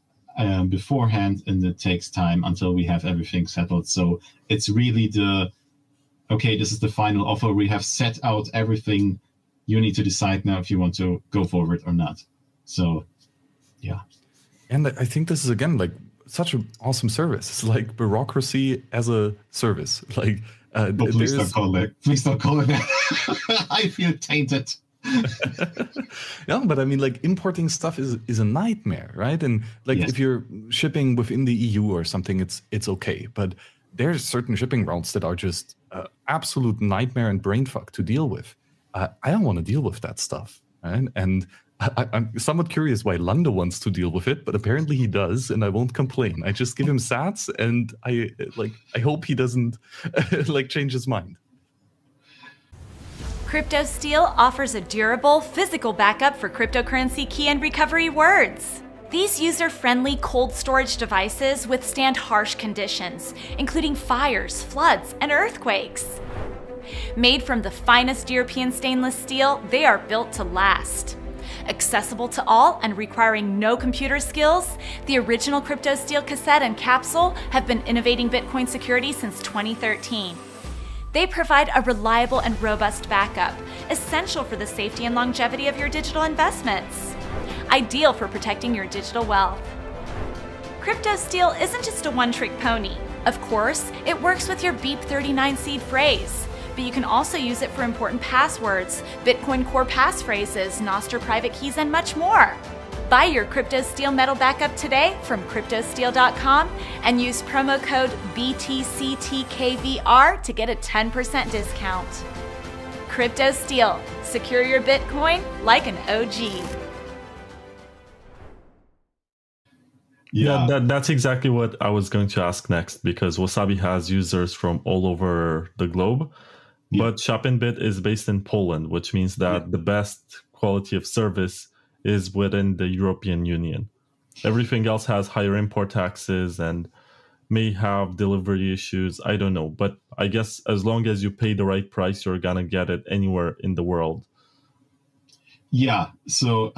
Speaker 3: beforehand, and it takes time until we have everything settled. So it's really this is the final offer. We have set out everything. You need to decide now if you want to go forward or not. So, yeah.
Speaker 2: And I think this is, again, such an awesome service. It's like bureaucracy as a service.
Speaker 3: Please don't call it that. I feel tainted.
Speaker 2: Yeah, but I mean, importing stuff is a nightmare, right? And
Speaker 3: Yes.
Speaker 2: if you're shipping within the EU or something, it's okay. But there's certain shipping routes that are just absolute nightmare and brainfuck to deal with. I don't want to deal with that stuff, right? And I'm somewhat curious why Lando wants to deal with it, but apparently he does, and I won't complain. I just give him sats, and I hope he doesn't change his mind.
Speaker 5: CryptoSteel offers a durable, physical backup for cryptocurrency key and recovery words. These user-friendly cold storage devices withstand harsh conditions, including fires, floods, and earthquakes. Made from the finest European stainless steel, they are built to last. Accessible to all and requiring no computer skills, the original CryptoSteel cassette and capsule have been innovating Bitcoin security since 2013. They provide a reliable and robust backup, essential for the safety and longevity of your digital investments. Ideal for protecting your digital wealth. CryptoSteel isn't just a one-trick pony. Of course, it works with your Beep39 seed phrase, but you can also use it for important passwords, Bitcoin core passphrases, Nostr private keys, and much more. Buy your CryptoSteel metal backup today from cryptosteel.com and use promo code BTCTKVR to get a 10% discount. CryptoSteel, secure your Bitcoin like an OG.
Speaker 1: Yeah, that's exactly what I was going to ask next, because Wasabi has users from all over the globe. But ShopInBit is based in Poland, which means that the best quality of service is within the European Union. Everything else has higher import taxes and may have delivery issues. I don't know. But I guess as long as you pay the right price, you're going to get it anywhere in the world.
Speaker 3: Yeah. So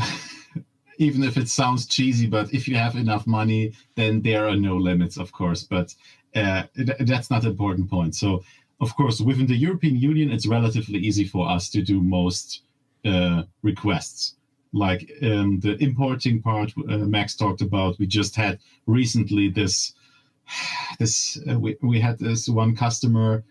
Speaker 3: even if it sounds cheesy, but if you have enough money, then there are no limits, of course. But that's not an important point. So, of course, within the European Union, it's relatively easy for us to do most requests. Like the importing part Max talked about, we just had recently we had this one customer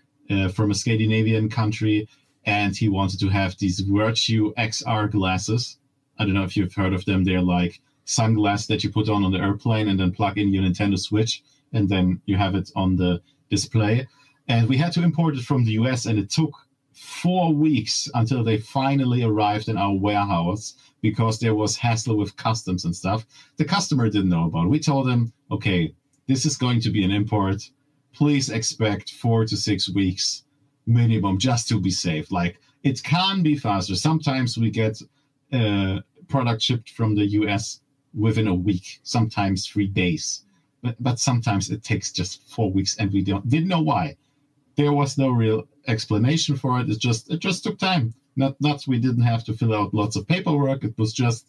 Speaker 3: from a Scandinavian country, and he wanted to have these Virtue XR glasses. I don't know if you've heard of them. They're like sunglasses that you put on the airplane and then plug in your Nintendo Switch, and then you have it on the display. And we had to import it from the US, and it took 4 weeks until they finally arrived in our warehouse because there was hassle with customs and stuff. The customer didn't know about it. We told him, okay, this is going to be an import. Please expect 4 to 6 weeks minimum just to be safe. Like, it can be faster. Sometimes we get product shipped from the US within a week, sometimes 3 days. But sometimes it takes just 4 weeks, and we didn't know why. There was no real explanation for it. It just took time. Not we didn't have to fill out lots of paperwork. It was just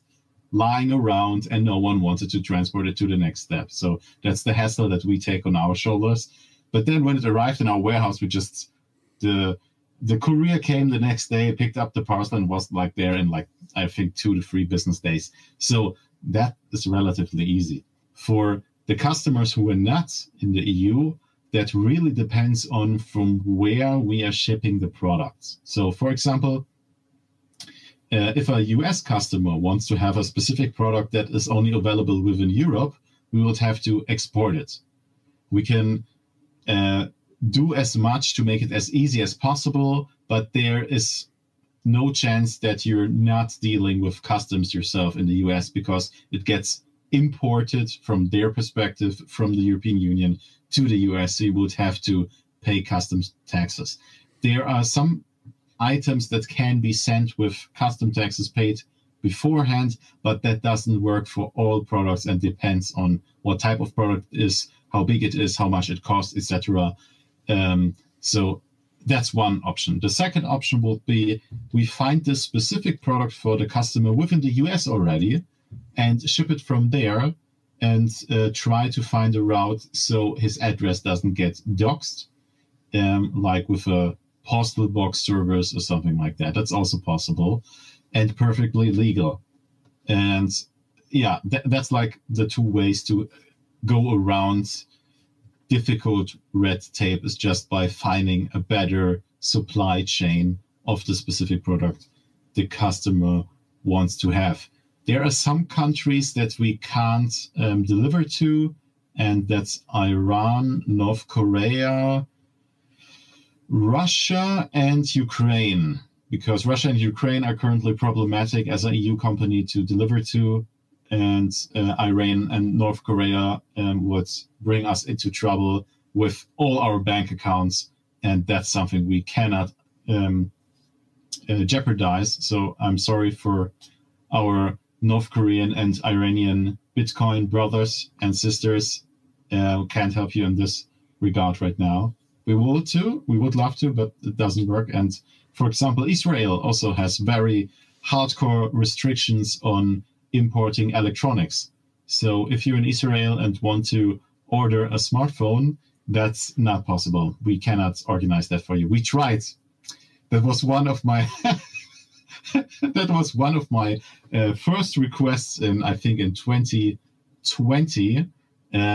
Speaker 3: lying around, and no one wanted to transport it to the next step. So that's the hassle that we take on our shoulders. But then when it arrived in our warehouse, the courier came the next day, picked up the parcel, and was there in I think 2 to 3 business days. So that is relatively easy. For The customers who are not in the EU, that really depends on from where we are shipping the products. So, for example, if a US customer wants to have a specific product that is only available within Europe, we would have to export it. We can do as much to make it as easy as possible, but there is no chance that you're not dealing with customs yourself in the US, because it gets imported from their perspective from the European Union to the US, so you would have to pay customs taxes. There are some items that can be sent with custom taxes paid beforehand, but that doesn't work for all products and depends on what type of product it is, how big it is, how much it costs, etc. So that's one option. The second option would be we find this specific product for the customer within the US already and ship it from there and try to find a route so his address doesn't get doxed, like with a postal box service or something like that. That's also possible and perfectly legal. And yeah, that's like the two ways to go around difficult red tape, is just by finding a better supply chain of the specific product the customer wants to have. There are some countries that we can't deliver to, and that's Iran, North Korea, Russia, and Ukraine, because Russia and Ukraine are currently problematic as an EU company to deliver to, and Iran and North Korea would bring us into trouble with all our bank accounts, and that's something we cannot jeopardize. So I'm sorry for our North Korean and Iranian Bitcoin brothers and sisters. Can't help you in this regard right now. We would love to, but it doesn't work. And for example, Israel also has very hardcore restrictions on importing electronics. So if you're in Israel and want to order a smartphone, that's not possible. We cannot organize that for you. We tried. That was one of my first requests I think in 2020.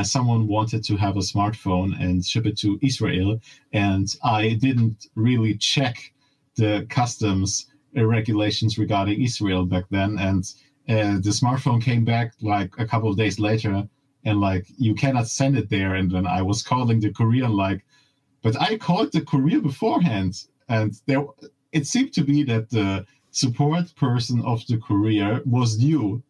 Speaker 3: Someone wanted to have a smartphone and ship it to Israel, and I didn't really check the customs regulations regarding Israel back then, and the smartphone came back like a couple of days later, and like, you cannot send it there. And then I was calling the courier, but I called the courier beforehand, and it seemed to be that the support person of the courier was new,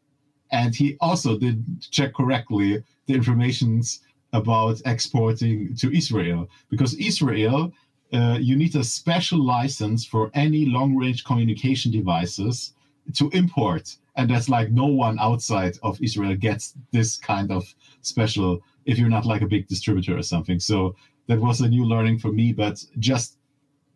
Speaker 3: and he also didn't check correctly the informations about exporting to Israel, because Israel, you need a special license for any long-range communication devices to import. And that's like no one outside of Israel gets this kind of special, if you're not like a big distributor or something. So that was a new learning for me, but just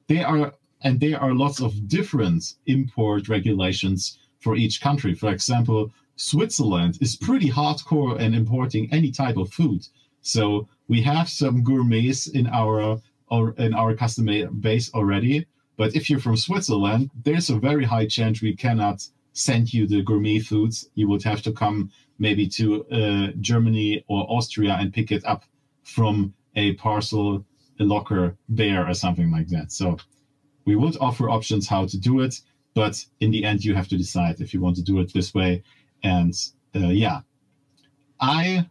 Speaker 3: there are lots of different import regulations for each country. For example, Switzerland is pretty hardcore in importing any type of food. So we have some gourmets in our customer base already. But if you're from Switzerland, there's a very high chance we cannot send you the gourmet foods. You would have to come maybe to Germany or Austria and pick it up from a parcel locker there or something like that. So we would offer options how to do it, but in the end, you have to decide if you want to do it this way. And I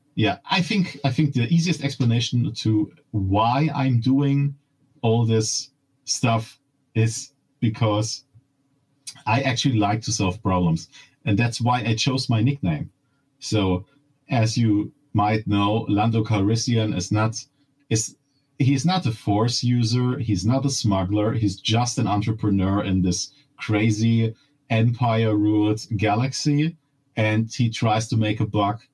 Speaker 3: think the easiest explanation to why I'm doing all this stuff is because I actually like to solve problems, and that's why I chose my nickname. So, as you might know, Lando Calrissian he's not a force user, he's not a smuggler, he's just an entrepreneur in this crazy empire-ruled galaxy, and he tries to make a buck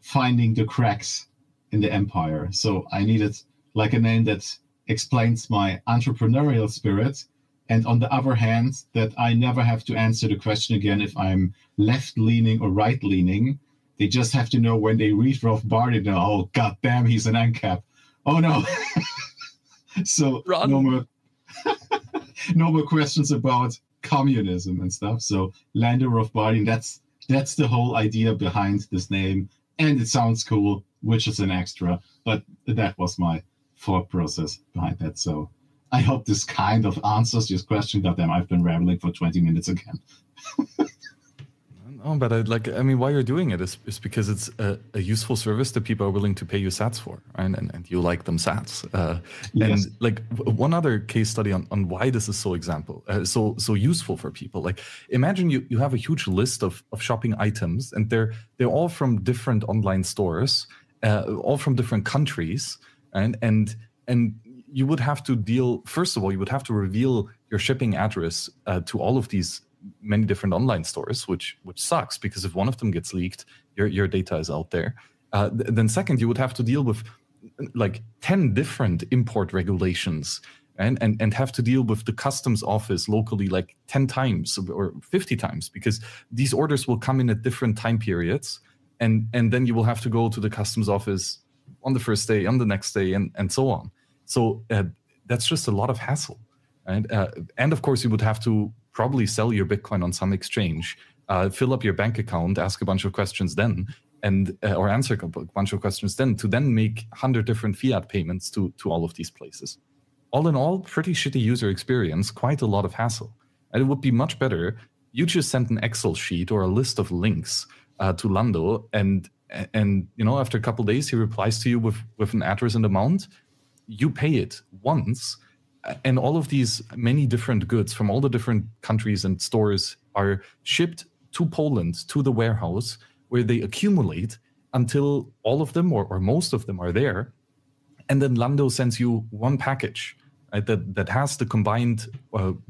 Speaker 3: finding the cracks in the empire. So I needed like a name that explains my entrepreneurial spirit, and on the other hand, that I never have to answer the question again if I'm left-leaning or right-leaning. They just have to know when they read Rothbardian, oh, goddamn, he's an ANCAP. Oh, no. So no more questions about communism and stuff. So Lando Rothbardian, that's the whole idea behind this name. and it sounds cool, which is an extra. But that was my thought process behind that. So I hope this kind of answers your question. Goddamn, I've been rambling for 20 minutes again.
Speaker 2: No, but why you're doing it is because it's a useful service that people are willing to pay you sats for, right? And you like them sats.
Speaker 3: Yes.
Speaker 2: And one other case study on why this is so useful for people. Like, imagine you have a huge list of shopping items, and they're all from different online stores, all from different countries, and you would have to first of all, you would have to reveal your shipping address to all of these many different online stores, which sucks, because if one of them gets leaked, your data is out there. Then second, you would have to deal with like 10 different import regulations and have to deal with the customs office locally like 10 times or 50 times, because these orders will come in at different time periods. And then you will have to go to the customs office on the first day, on the next day, and so on. So that's just a lot of hassle. And of course, you would have to probably sell your Bitcoin on some exchange, fill up your bank account, ask a bunch of questions then, or answer a bunch of questions then, to then make 100 different fiat payments to all of these places. All in all, pretty shitty user experience, quite a lot of hassle. And it would be much better, you just send an Excel sheet or a list of links to Lando, and after a couple of days, he replies to you with an address and amount. You pay it once, and all of these many different goods from all the different countries and stores are shipped to Poland, to the warehouse, where they accumulate until all of them or most of them are there. And then Lando sends you one package, right, that has the combined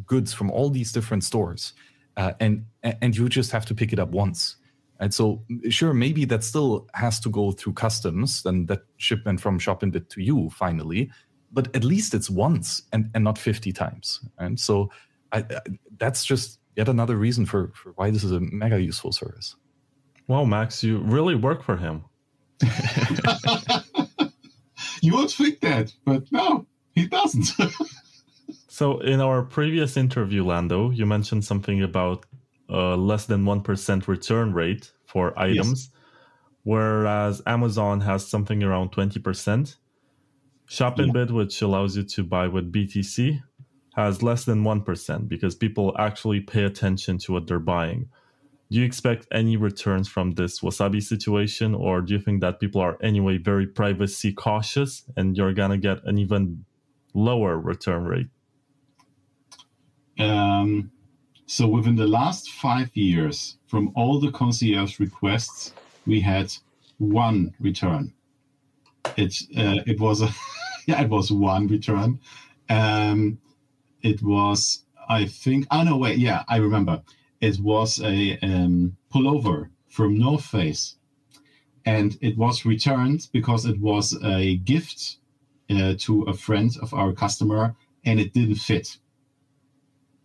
Speaker 2: goods from all these different stores. And you just have to pick it up once. And so, sure, maybe that still has to go through customs and that shipment from ShopInBit to you finally, but at least it's once and not 50 times. And so that's just yet another reason for why this is a mega useful service.
Speaker 1: Wow, Max, you really work for him.
Speaker 3: You would think that, but no, he doesn't.
Speaker 1: So in our previous interview, Lando, you mentioned something about less than 1% return rate for items, yes, whereas Amazon has something around 20%. ShopInBit, which allows you to buy with BTC, has less than 1% because people actually pay attention to what they're buying. Do you expect any returns from this Wasabi situation, or do you think that people are anyway very privacy cautious and you're going to get an even lower return rate?
Speaker 3: So within the last 5 years, from all the concierge requests, we had one return. It was one return. It was, I think, I remember. It was a pullover from North Face, and it was returned because it was a gift to a friend of our customer, and it didn't fit.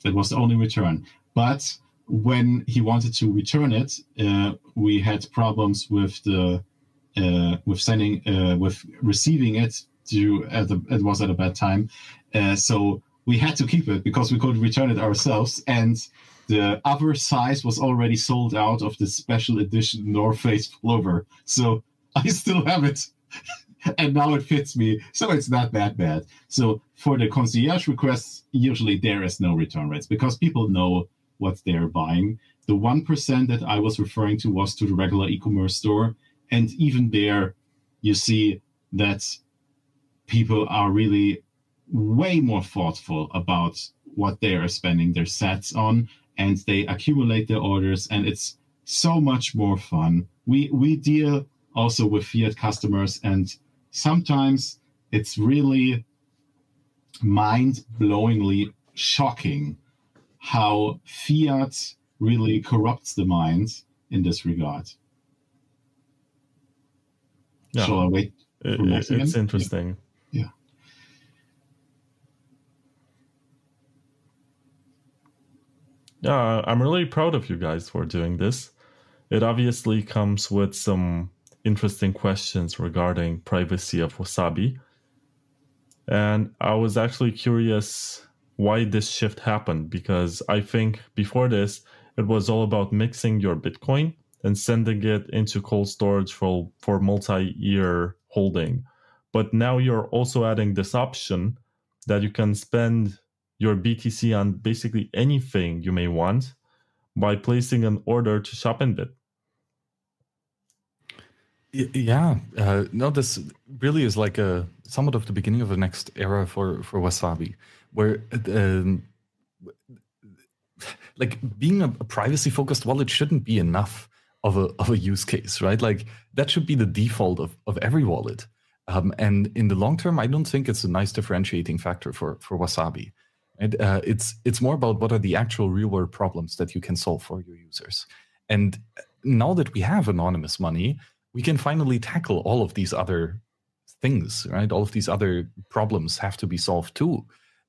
Speaker 3: That was the only return. But when he wanted to return it, we had problems with receiving it. It was at a bad time, so we had to keep it because we couldn't return it ourselves, and the other size was already sold out of the special edition North Face pullover. So I still have it. And now it fits me. So it's not that bad. So for the concierge requests, usually there is no return rates because people know what they're buying. The 1% that I was referring to was to the regular e-commerce store. And even there, you see that people are really way more thoughtful about what they are spending their sats on, and they accumulate their orders, and it's so much more fun. We deal also with fiat customers, and sometimes it's really mind-blowingly shocking how fiat really corrupts the mind in this regard.
Speaker 1: Yeah.
Speaker 3: Shall I wait for Max again?
Speaker 1: It's interesting.
Speaker 3: Yeah.
Speaker 1: Yeah, I'm really proud of you guys for doing this. It obviously comes with some interesting questions regarding privacy of Wasabi. And I was actually curious why this shift happened, because I think before this, it was all about mixing your Bitcoin and sending it into cold storage for multi-year holding. But now you're also adding this option that you can spend your BTC on basically anything you may want by placing an order to ShopInBit.
Speaker 2: Yeah, no, this really is like somewhat of the beginning of the next era for Wasabi, where like being a privacy-focused wallet shouldn't be enough of a use case, right? Like that should be the default of every wallet. And in the long term, I don't think it's a nice differentiating factor for Wasabi. Right? It's more about what are the actual real-world problems that you can solve for your users. And now that we have anonymous money, we can finally tackle all of these other things, right? All of these other problems have to be solved too.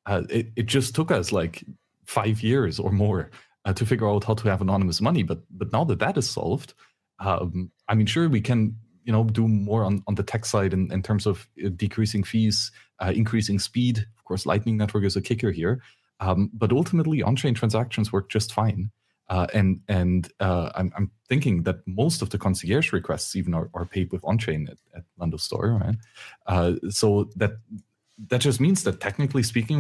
Speaker 2: It just took us like 5 years or more to figure out how to have anonymous money. But now that is solved, I mean, sure, we can do more on the tech side in terms of decreasing fees, increasing speed. Of course, Lightning Network is a kicker here. But ultimately, on-chain transactions work just fine. And I'm thinking that most of the concierge requests even are paid with on-chain at Lando Store, right? So that just means that technically speaking,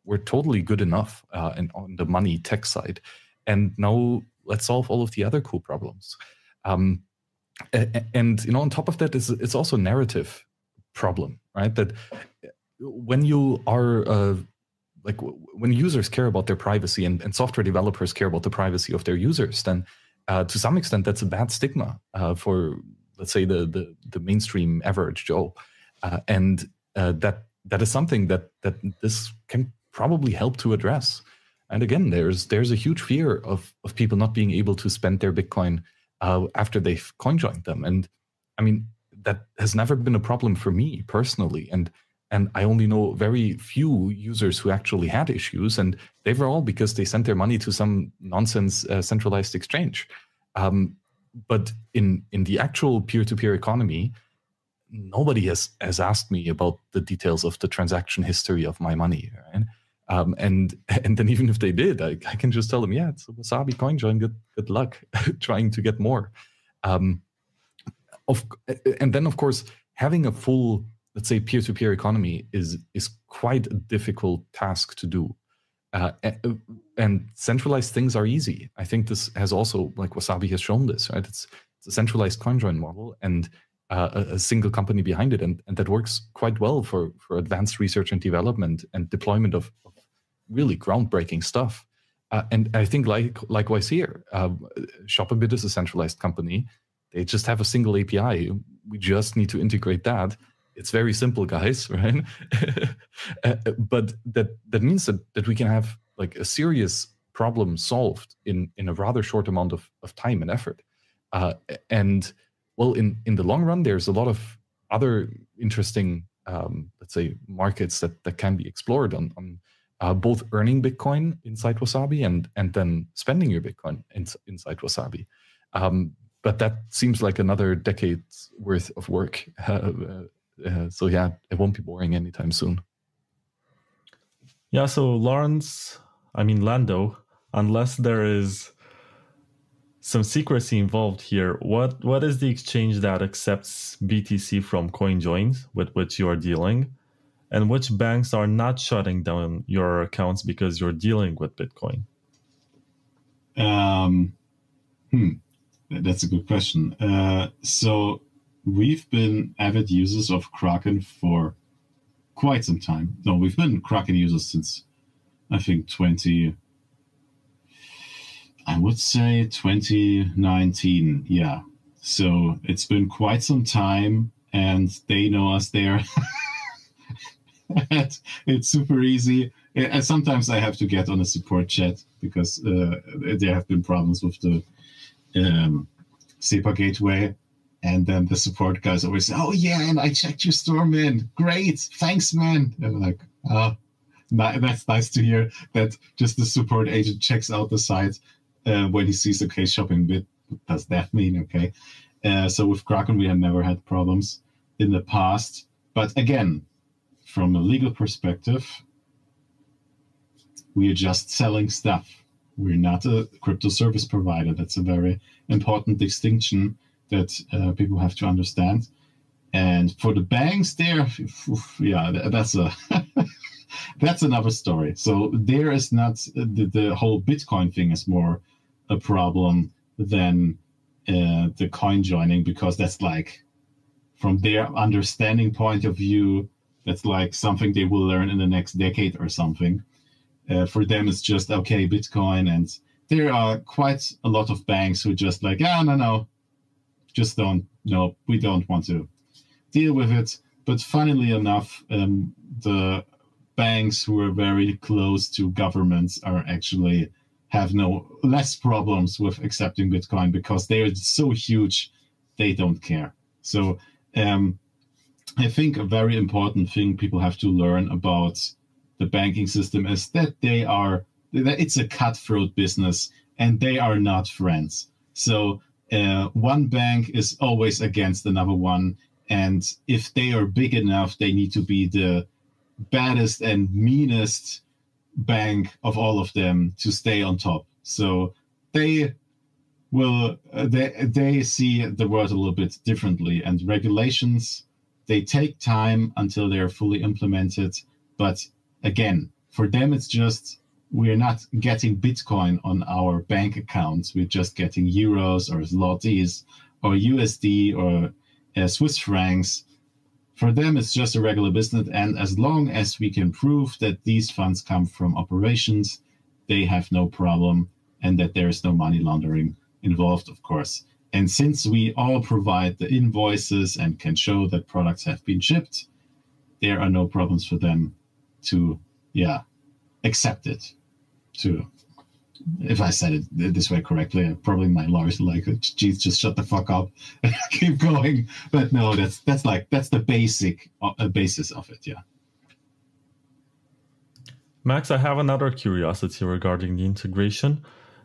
Speaker 2: we're totally good enough on the money tech side. And now let's solve all of the other cool problems. And on top of that, it's also a narrative problem, right? That when you are when users care about their privacy and software developers care about the privacy of their users, then to some extent that's a bad stigma for, let's say, the mainstream average Joe, and that is something that this can probably help to address. And again, there's a huge fear of people not being able to spend their Bitcoin after they've CoinJoined them, and I mean that has never been a problem for me personally, and I only know very few users who actually had issues, and they were all because they sent their money to some nonsense centralized exchange. But in the actual peer-to-peer economy, nobody has asked me about the details of the transaction history of my money, right? And then even if they did, I can just tell them, yeah, it's a Wasabi CoinJoin. Good luck trying to get more. And then of course having a full, let's say, peer-to-peer economy is quite a difficult task to do. And centralized things are easy. I think this has also, like Wasabi has shown this, right? It's a centralized CoinJoin model and a single company behind it. And that works quite well for advanced research and development and deployment of really groundbreaking stuff. And I think likewise here, ShopInBit is a centralized company. They just have a single API. We just need to integrate that. It's very simple, guys, right? But that means that we can have like a serious problem solved in a rather short amount of time and effort. And well, in the long run, there's a lot of other interesting, let's say, markets that can be explored on both earning Bitcoin inside Wasabi and then spending your Bitcoin inside Wasabi. But that seems like another decade's worth of work. So yeah, it won't be boring anytime soon.
Speaker 1: Yeah, so Lando, unless there is some secrecy involved here, what is the exchange that accepts BTC from CoinJoins with which you are dealing? And which banks are not shutting down your accounts because you're dealing with Bitcoin?
Speaker 3: That's a good question. So we've been avid users of Kraken for quite some time. No, we've been Kraken users since, I think, 2019. Yeah. So it's been quite some time, and they know us there. It's super easy. And sometimes I have to get on a support chat because there have been problems with the SEPA gateway. And then the support guys always say, oh, yeah, and I checked your store, man. Great. Thanks, man. And I'm like, that's nice to hear that just the support agent checks out the site when he sees, okay, ShopInBit. What does that mean? Okay. So with Kraken, we have never had problems in the past. But again, from a legal perspective, we are just selling stuff. We're not a crypto service provider. That's a very important distinction that people have to understand. And for the banks there, that's a that's another story. So there is not the whole Bitcoin thing is more a problem than the coin joining, because that's like, from their understanding point of view, that's like something they will learn in the next decade or something. For them, it's just, okay, Bitcoin. And there are quite a lot of banks who just like, no, just we don't want to deal with it. But funnily enough, the banks who are very close to governments are actually have less problems with accepting Bitcoin, because they are so huge, they don't care. So I think a very important thing people have to learn about the banking system is that it's a cutthroat business and they are not friends. So one bank is always against another one. And if they are big enough, they need to be the baddest and meanest bank of all of them to stay on top. So they see the world a little bit differently, and regulations, they take time until they're fully implemented. But again, for them, it's just, we're not getting Bitcoin on our bank accounts. We're just getting euros or zlotys or USD or Swiss francs. For them, it's just a regular business. And as long as we can prove that these funds come from operations, they have no problem, and that there is no money laundering involved, of course. And since we all provide the invoices and can show that products have been shipped, there are no problems for them to, accept it. If I said it this way correctly, probably my lawyers are like, geez, just shut the fuck up and keep going. But no, that's the basis of it, yeah.
Speaker 1: Max, I have another curiosity regarding the integration.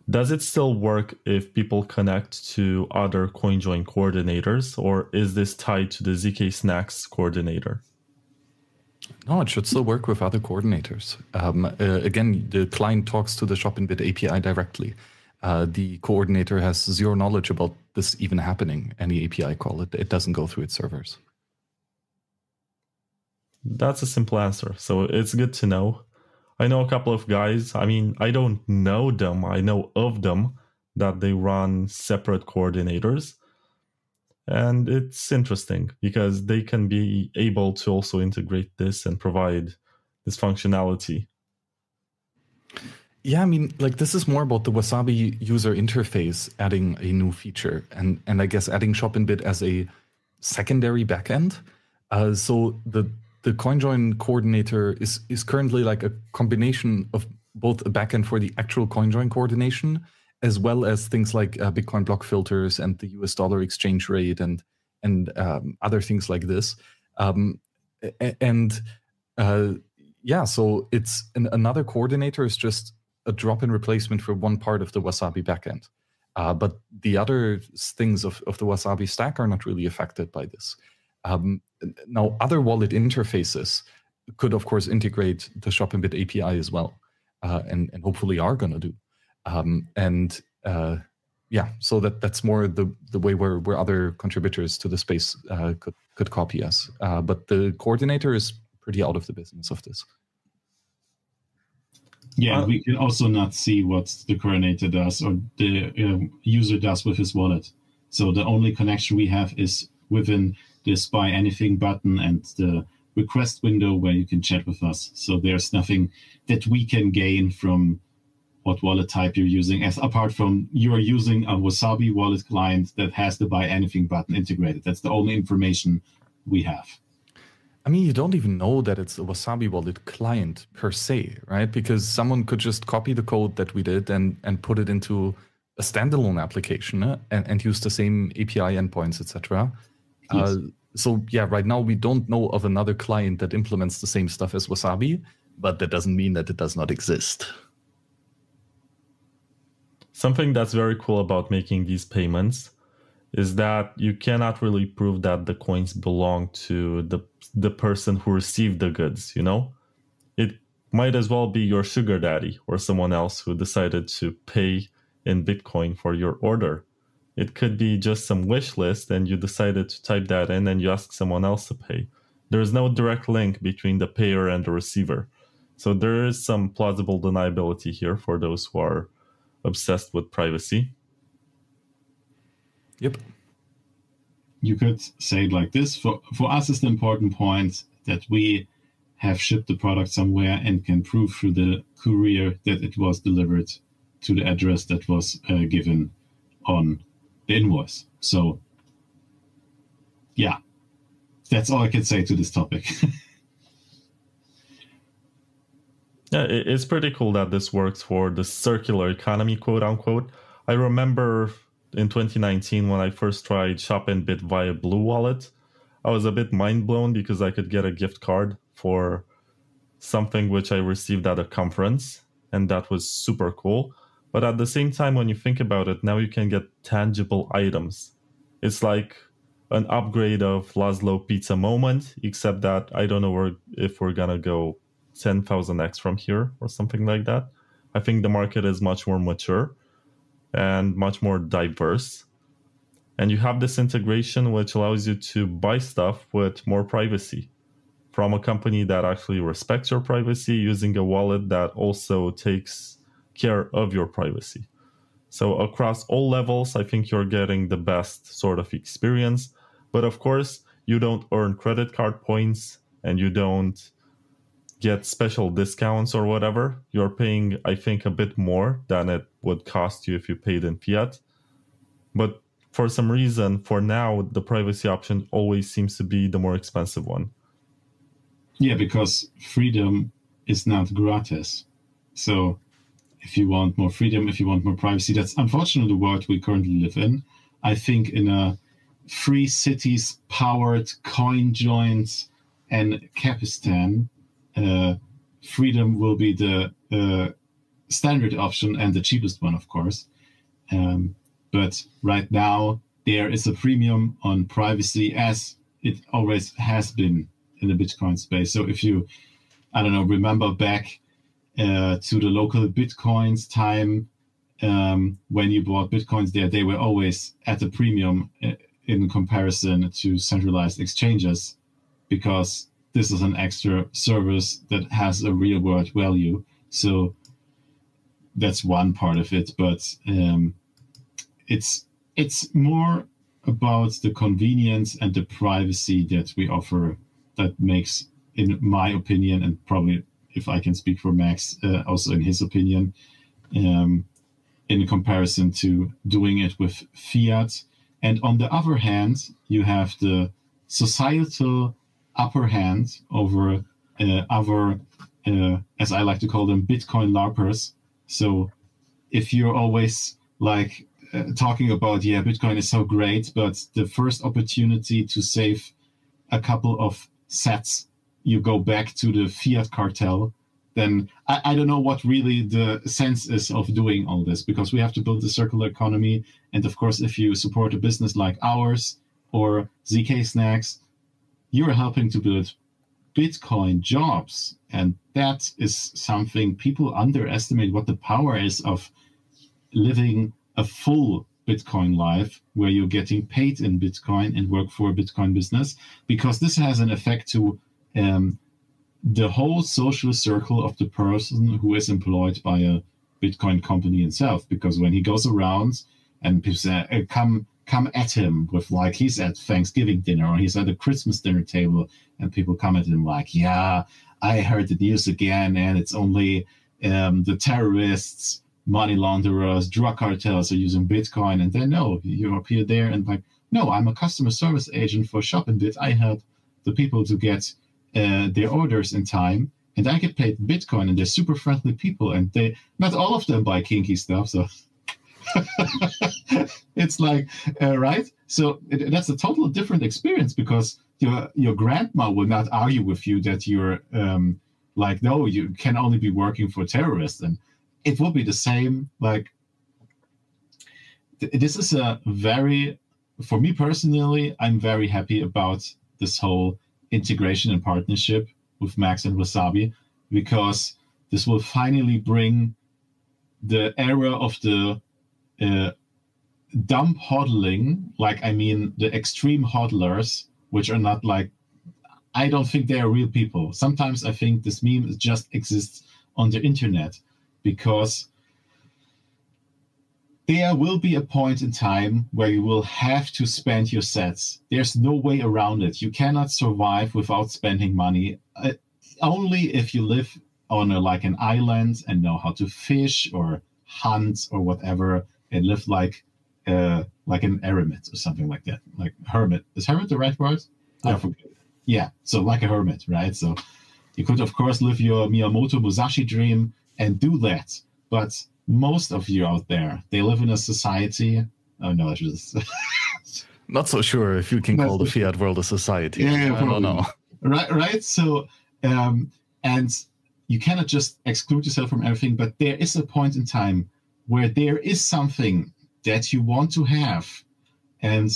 Speaker 1: Does it still work if people connect to other CoinJoin coordinators, or is this tied to the zk-SNACKS coordinator?
Speaker 2: No, it should still work with other coordinators. Again, the client talks to the ShopInBit API directly. The coordinator has zero knowledge about this even happening, any API call. It doesn't go through its servers.
Speaker 1: That's a simple answer. So it's good to know. I know a couple of guys. I mean, I don't know them. I know of them, that they run separate coordinators. And it's interesting because they can be able to also integrate this and provide this functionality.
Speaker 2: Yeah, I mean, like, this is more about the Wasabi user interface adding a new feature, and I guess adding ShopInBit as a secondary backend. So the CoinJoin coordinator is currently like a combination of both a backend for the actual CoinJoin coordination, as well as things like Bitcoin block filters and the US dollar exchange rate and other things like this. So it's another coordinator is just a drop-in replacement for one part of the Wasabi backend. But the other things of the Wasabi stack are not really affected by this. Now, other wallet interfaces could, of course, integrate the ShopInBit API as well, and hopefully are going to do. So that's more the way where other contributors to the space could copy us. But the coordinator is pretty out of the business of this.
Speaker 3: Yeah, we can also not see what the coordinator does or the user does with his wallet. So the only connection we have is within this buy anything button and the request window where you can chat with us. So there's nothing that we can gain from what wallet type you're using, as apart from you're using a Wasabi wallet client that has the buy anything button integrated. That's the only information we have.
Speaker 2: I mean, you don't even know that it's a Wasabi wallet client per se, right? Because someone could just copy the code that we did and put it into a standalone application and use the same API endpoints, etc. Yes. So yeah, right now we don't know of another client that implements the same stuff as Wasabi, but that doesn't mean that it does not exist.
Speaker 1: Something that's very cool about making these payments is that you cannot really prove that the coins belong to the person who received the goods, you know? It might as well be your sugar daddy or someone else who decided to pay in Bitcoin for your order. It could be just some wish list and you decided to type that in and you ask someone else to pay. There is no direct link between the payer and the receiver. So there is some plausible deniability here for those who are obsessed with privacy.
Speaker 2: Yep.
Speaker 3: You could say it like this. For us, it's the important point that we have shipped the product somewhere and can prove through the courier that it was delivered to the address that was given on the invoice. So, yeah, that's all I can say to this topic.
Speaker 1: Yeah, it's pretty cool that this works for the circular economy, quote unquote. I remember in 2019 when I first tried ShopInBit via Blue Wallet, I was a bit mind blown because I could get a gift card for something which I received at a conference, and that was super cool. But at the same time, when you think about it, now you can get tangible items. It's like an upgrade of Laszlo Pizza moment, except that I don't know if we're gonna go 10,000x from here or something like that. I think the market is much more mature and much more diverse. And you have this integration which allows you to buy stuff with more privacy from a company that actually respects your privacy, using a wallet that also takes care of your privacy. So across all levels, I think you're getting the best sort of experience. But of course, you don't earn credit card points and you don't get special discounts or whatever. You're paying, I think, a bit more than it would cost you if you paid in fiat. But for some reason, for now, the privacy option always seems to be the more expensive one.
Speaker 3: Yeah, because freedom is not gratis. So if you want more freedom, if you want more privacy, that's unfortunately the world we currently live in. I think in a free cities powered CoinJoins and Capistan, freedom will be the standard option and the cheapest one, of course. But right now, there is a premium on privacy, as it always has been in the Bitcoin space. So if you, I don't know, remember back to the local Bitcoins time, when you bought Bitcoins there, they were always at a premium in comparison to centralized exchanges, because this is an extra service that has a real world value. So that's one part of it, but it's more about the convenience and the privacy that we offer that makes, in my opinion, and probably if I can speak for Max, also in his opinion, in comparison to doing it with fiat. And on the other hand, you have the societal upper hand over other, as I like to call them, Bitcoin LARPers. So if you're always like talking about, yeah, Bitcoin is so great, but the first opportunity to save a couple of sats, you go back to the fiat cartel, then I don't know what really the sense is of doing all this, because we have to build the circular economy. And of course, if you support a business like ours or ZK Snacks, you're helping to build Bitcoin jobs. And that is something people underestimate, what the power is of living a full Bitcoin life where you're getting paid in Bitcoin and work for a Bitcoin business, because this has an effect to the whole social circle of the person who is employed by a Bitcoin company itself. Because when he goes around and people say, come at him with, like, he's at Thanksgiving dinner or he's at a Christmas dinner table, and people come at him like, yeah, I heard the news again, and it's only the terrorists, money launderers, drug cartels are using Bitcoin. And then, no, you appear there and like, no, I'm a customer service agent for ShopInBit. I help the people to get their orders in time, and I get paid Bitcoin, and they're super friendly people, and they, not all of them buy kinky stuff. So it's like, right. So that's a total different experience, because your grandma will not argue with you that you're like, no, you can only be working for terrorists. And it will be the same. Like, this is a very, for me personally, I'm very happy about this whole integration and partnership with Max and Wasabi, because this will finally bring the era of the dumb hodling, the extreme hodlers, which are not I don't think they are real people. Sometimes I think this meme just exists on the internet, because there will be a point in time where you will have to spend your sats. There's no way around it. You cannot survive without spending money. Only if you live on an island and know how to fish or hunt or whatever, and live like an eremit or something like that, like hermit. Is hermit the right word?
Speaker 1: Yeah.
Speaker 3: I forget. Yeah, so like a hermit, right? So you could, of course, live your Miyamoto Musashi dream and do that. But most of you out there, they live in a society. Oh, no, it's just...
Speaker 2: Not so sure if you can call the fiat world a society.
Speaker 3: Yeah,
Speaker 2: I don't know.
Speaker 3: Right. So, and you cannot just exclude yourself from everything, but there is a point in time where there is something that you want to have. And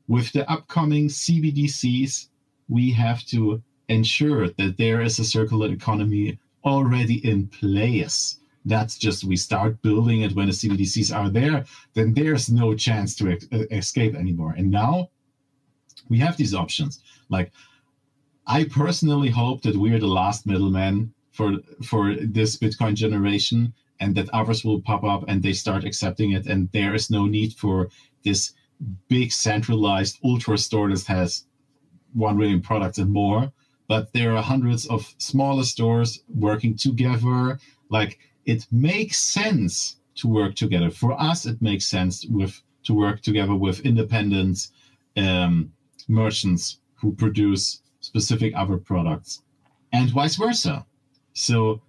Speaker 3: with the upcoming CBDCs, we have to ensure that there is a circular economy already in place. That's just, we start building it when the CBDCs are there, then there's no chance to escape anymore. And now we have these options. I personally hope that we're the last middleman for this Bitcoin generation, and that others will pop up and they start accepting it. And there is no need for this big centralized ultra store that has 1 million products and more. But there are hundreds of smaller stores working together. It makes sense to work together. For us, it makes sense to work together with independent merchants who produce specific other products, and vice versa. So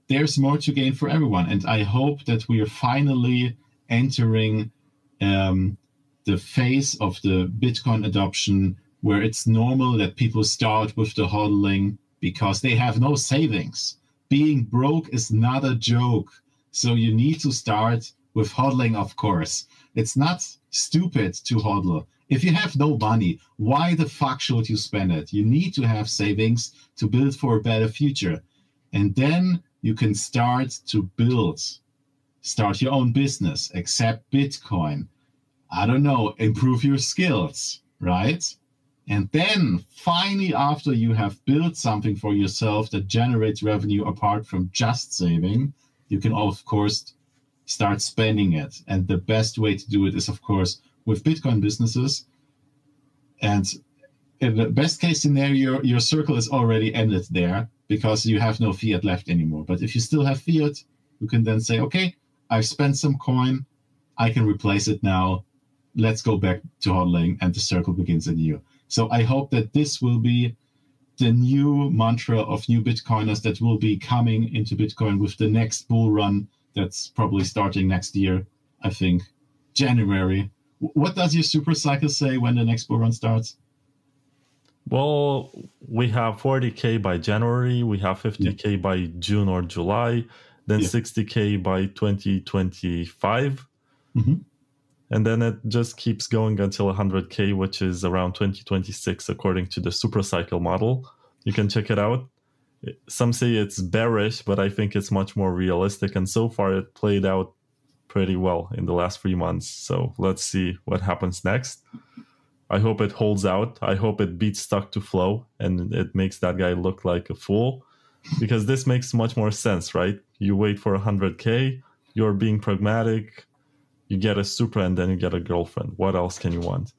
Speaker 3: there's more to gain for everyone. And I hope that we are finally entering the phase of the Bitcoin adoption where it's normal that people start with the HODLing because they have no savings. Being broke is not a joke. So you need to start with HODLing, of course. It's not stupid to HODL. If you have no money, why the fuck should you spend it? You need to have savings to build for a better future. And then you can start to start your own business, accept Bitcoin. I don't know, improve your skills, right? And then finally, after you have built something for yourself that generates revenue apart from just saving, you can, of course, start spending it. And the best way to do it is, of course, with Bitcoin businesses. And in the best case scenario, your circle is already ended there because you have no fiat left anymore. But if you still have fiat, you can then say, okay, I've spent some coin, I can replace it now. Let's go back to HODLing, and the circle begins anew. So I hope that this will be the new mantra of new Bitcoiners that will be coming into Bitcoin with the next bull run that's probably starting next year, I think, January. What does your super cycle say when the next bull run starts?
Speaker 1: Well, we have 40K by January, we have 50K by June or July, then 60K by 2025.
Speaker 3: Mm-hmm.
Speaker 1: And then it just keeps going until 100K, which is around 2026, according to the super cycle model. You can check it out. Some say it's bearish, but I think it's much more realistic. And so far, it played out pretty well in the last 3 months. So let's see what happens next. I hope it holds out. I hope it beats Stuck to Flow and it makes that guy look like a fool, because this makes much more sense, right? You wait for 100K, you're being pragmatic, you get a super, and then you get a girlfriend. What else can you want?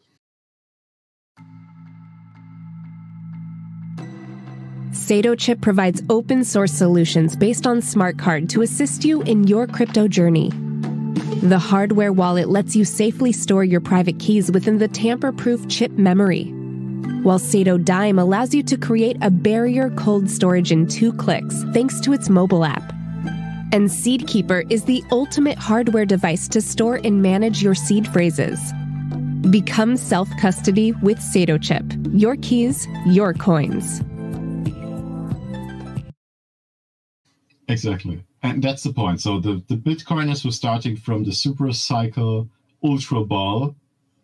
Speaker 6: SatoChip provides open source solutions based on smart card to assist you in your crypto journey. The hardware wallet lets you safely store your private keys within the tamper-proof chip memory, while Sato Dime allows you to create a barrier cold storage in 2 clicks thanks to its mobile app. And SeedKeeper is the ultimate hardware device to store and manage your seed phrases. Become self-custody with SatoChip. Your keys, your coins.
Speaker 3: Exactly. And that's the point. So the Bitcoiners who are starting from the super cycle ultra ball,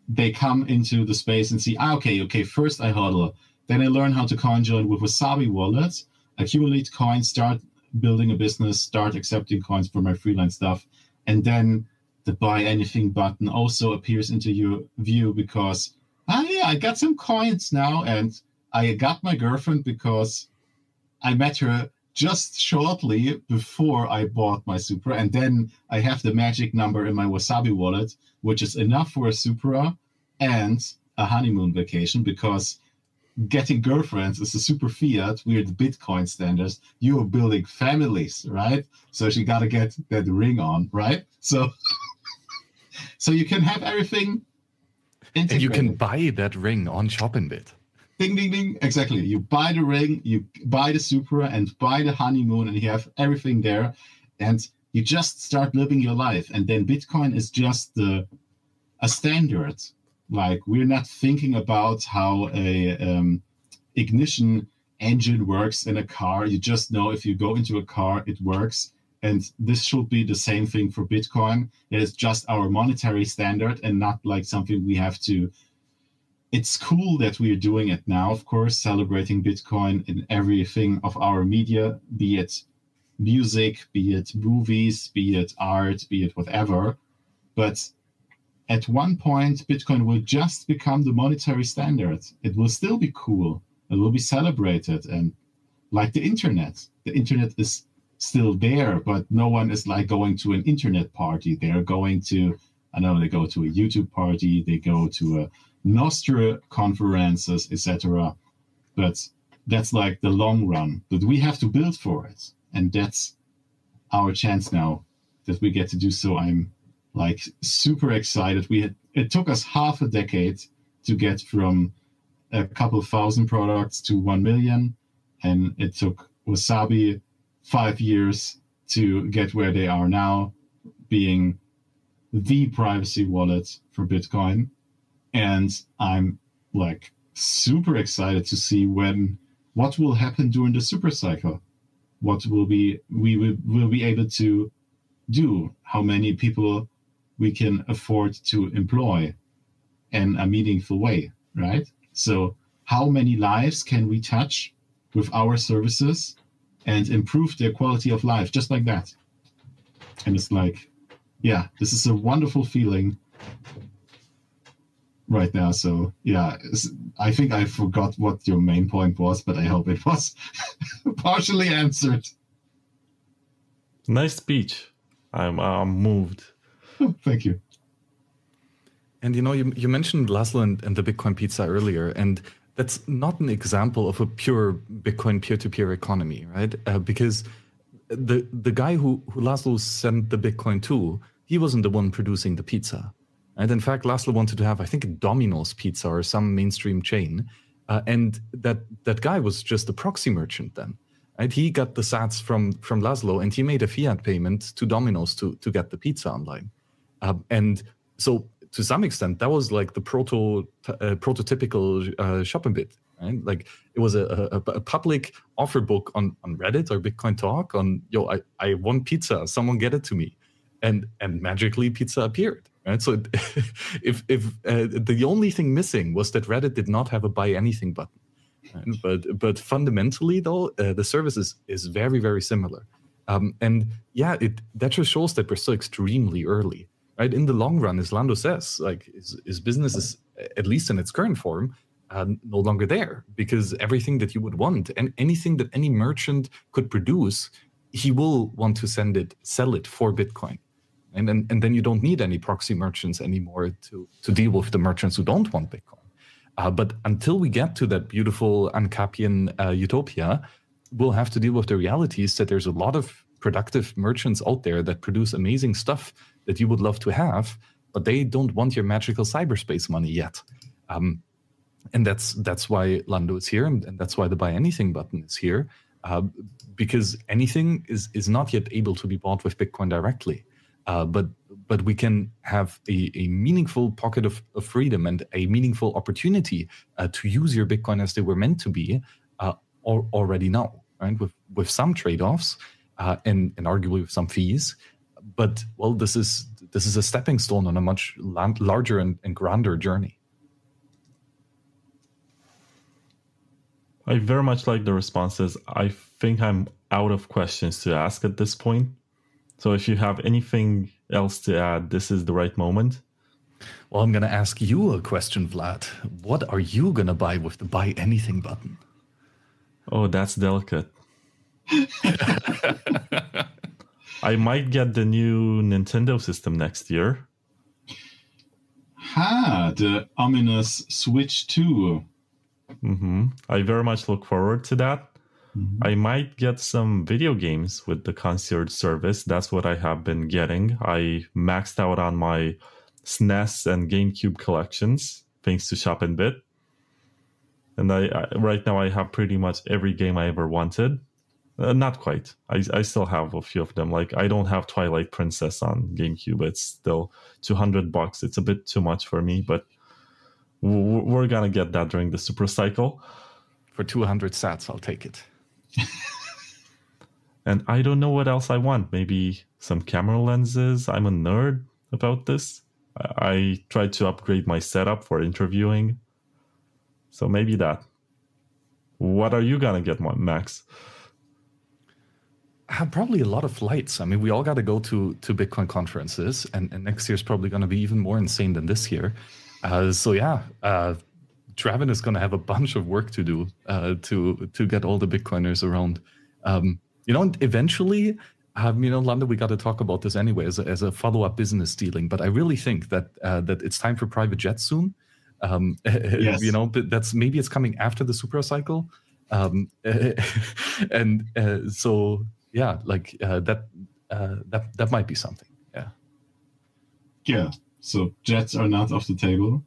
Speaker 3: they come into the space and see, okay, first I HODL. Then I learn how to coin join with Wasabi Wallet, accumulate coins, start building a business, start accepting coins for my freelance stuff. And then the buy anything button also appears into your view because, I got some coins now, and I got my girlfriend because I met her just shortly before I bought my Supra. And then I have the magic number in my Wasabi wallet, which is enough for a Supra and a honeymoon vacation, because getting girlfriends is a super fiat. We're the Bitcoin standards. You are building families, right? So she got to get that ring on, right? So you can have everything integrated.
Speaker 2: And you can buy that ring on ShopInBit.
Speaker 3: Ding, ding, ding. Exactly. You buy the ring, you buy the Supra, and buy the honeymoon, and you have everything there. And you just start living your life. And then Bitcoin is just a standard. Like, we're not thinking about how a ignition engine works in a car. You just know if you go into a car, it works. And this should be the same thing for Bitcoin. It is just our monetary standard and not like something we have to. It's cool that we're doing it now, of course, celebrating Bitcoin in everything of our media, be it music, be it movies, be it art, be it whatever. But at one point, Bitcoin will just become the monetary standard. It will still be cool. It will be celebrated. And like the internet is still there, but no one is like going to an internet party. They're going to, they go to a YouTube party, they go to a Nostra conferences, etc. But that's like the long run. But we have to build for it. And that's our chance now that we get to do so. I'm like super excited. It took us half a decade to get from a couple thousand products to 1 million. And it took Wasabi 5 years to get where they are now, being the privacy wallet for Bitcoin. And I'm like super excited to see what will happen during the super cycle. What will we will be able to do, how many people we can afford to employ in a meaningful way, right? So how many lives can we touch with our services and improve their quality of life, just like that? And it's like, yeah, this is a wonderful feeling right now. So yeah, I think I forgot what your main point was, but I hope it was partially answered.
Speaker 1: Nice speech. I'm moved.
Speaker 3: Oh, thank you.
Speaker 2: And you mentioned Laszlo and the Bitcoin pizza earlier, and that's not an example of a pure Bitcoin peer-to-peer economy, right? Because the guy who Laszlo sent the Bitcoin to, he wasn't the one producing the pizza. And in fact, Laszlo wanted to have, I think, a Domino's pizza or some mainstream chain. And that guy was just a proxy merchant then. Right? He got the sats from Laszlo, and he made a fiat payment to Domino's to get the pizza online. And so to some extent, that was like the prototypical ShopInBit. Right? Like, it was a public offer book on Reddit or Bitcoin Talk on, I want pizza, someone get it to me. And magically pizza appeared. Right? So if the only thing missing was that Reddit did not have a buy anything button. Right? But fundamentally, though, the service is very, very similar. And yeah, that just shows that we're still extremely early. Right? In the long run, as Lando says, like his business is, at least in its current form, no longer there, because everything that you would want and anything that any merchant could produce, he will want to sell it for Bitcoin. And then you don't need any proxy merchants anymore to deal with the merchants who don't want Bitcoin. But until we get to that beautiful Ancapian utopia, we'll have to deal with the realities that there's a lot of productive merchants out there that produce amazing stuff that you would love to have, but they don't want your magical cyberspace money yet. And that's why Lando is here, and that's why the buy anything button is here, because anything is not yet able to be bought with Bitcoin directly. But we can have a meaningful pocket of freedom and a meaningful opportunity to use your Bitcoin as they were meant to be already now, right? With some trade-offs and arguably with some fees. But well, this is a stepping stone on a much larger and grander journey.
Speaker 1: I very much like the responses. I think I'm out of questions to ask at this point. So if you have anything else to add, this is the right moment.
Speaker 2: Well, I'm going to ask you a question, Vlad. What are you going to buy with the buy anything button?
Speaker 1: Oh, that's delicate. I might get the new Nintendo system next year.
Speaker 3: The ominous Switch 2.
Speaker 1: I very much look forward to that. I might get some video games with the Concierge service. That's what I have been getting. I maxed out on my SNES and GameCube collections thanks to ShopInBit. And I right now I have pretty much every game I ever wanted. Not quite. I still have a few of them. Like, I don't have Twilight Princess on GameCube. It's still $200. It's a bit too much for me, but we're going to get that during the super cycle.
Speaker 2: For 200 sats, I'll take it.
Speaker 1: And I don't know what else I want. Maybe some camera lenses. I'm a nerd about this. I tried to upgrade my setup for interviewing. So maybe that. What are you going to get, Max?
Speaker 2: Probably a lot of flights. I mean, we all got to go to Bitcoin conferences, and next year's probably going to be even more insane than this year. Traven is going to have a bunch of work to do to get all the Bitcoiners around. Eventually, Lando, we got to talk about this anyway as a follow-up business dealing. But I really think that it's time for private jets soon.
Speaker 3: Yes.
Speaker 2: That's maybe it's coming after the super cycle, that might be something.
Speaker 3: Yeah. So jets are not off the table.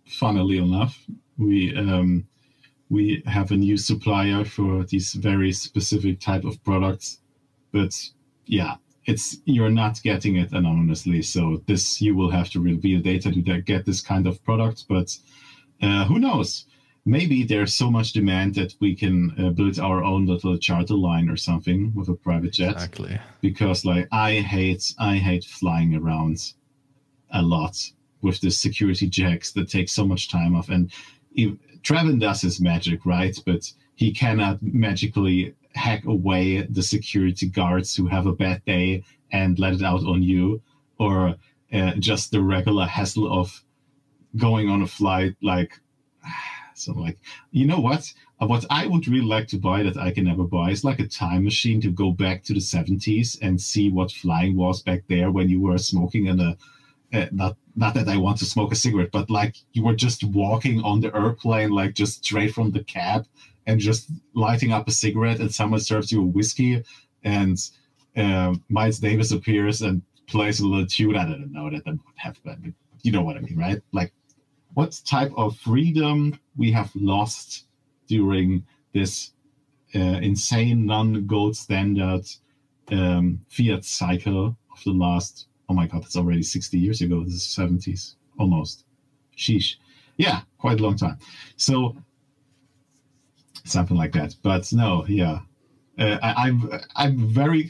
Speaker 3: Funnily enough, we have a new supplier for these very specific type of products, but yeah, you're not getting it anonymously. So you will have to reveal data to get this kind of product. But who knows? Maybe there's so much demand that we can build our own little charter line or something with a private jet.
Speaker 2: Exactly.
Speaker 3: Because I hate flying around a lot with the security checks that take so much time off. And Traven does his magic, right? But he cannot magically hack away the security guards who have a bad day and let it out on you, or just the regular hassle of going on a flight. You know what? What I would really like to buy that I can never buy is like a time machine to go back to the 70s and see what flying was back there when you were smoking in a not that I want to smoke a cigarette, but like you were just walking on the airplane, like just straight from the cab and just lighting up a cigarette, and someone serves you a whiskey, and Miles Davis appears and plays a little tune. I don't know that would have been, but you know what I mean, right? Like, what type of freedom we have lost during this insane non-gold standard fiat cycle of the last, oh my God, it's already 60 years ago. This is 70s, almost. Sheesh. Yeah, quite a long time. So something like that. But no, yeah. I'm very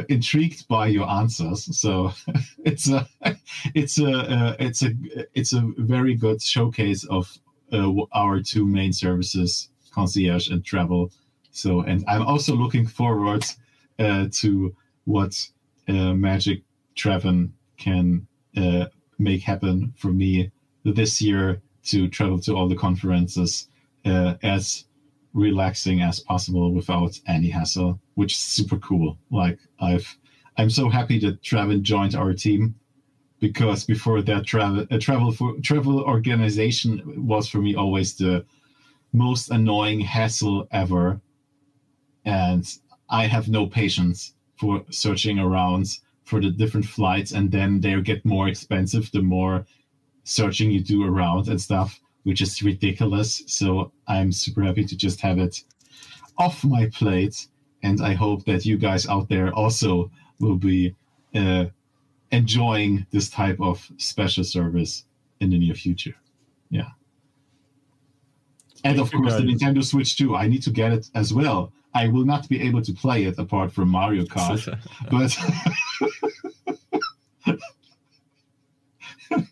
Speaker 3: intrigued by your answers. So it's a very good showcase of our two main services, Concierge and Travel. So, and I'm also looking forward to what Magic Traven can make happen for me this year to travel to all the conferences as relaxing as possible without any hassle, which is super cool. Like I'm so happy that Traven joined our team, because before that travel organization was for me always the most annoying hassle ever, and I have no patience for searching around for the different flights, and then they get more expensive the more searching you do around and stuff, which is ridiculous. So I'm super happy to just have it off my plate. And I hope that you guys out there also will be enjoying this type of special service in the near future. Yeah. And of course, the Nintendo Switch 2, I need to get it as well. I will not be able to play it apart from Mario Kart, but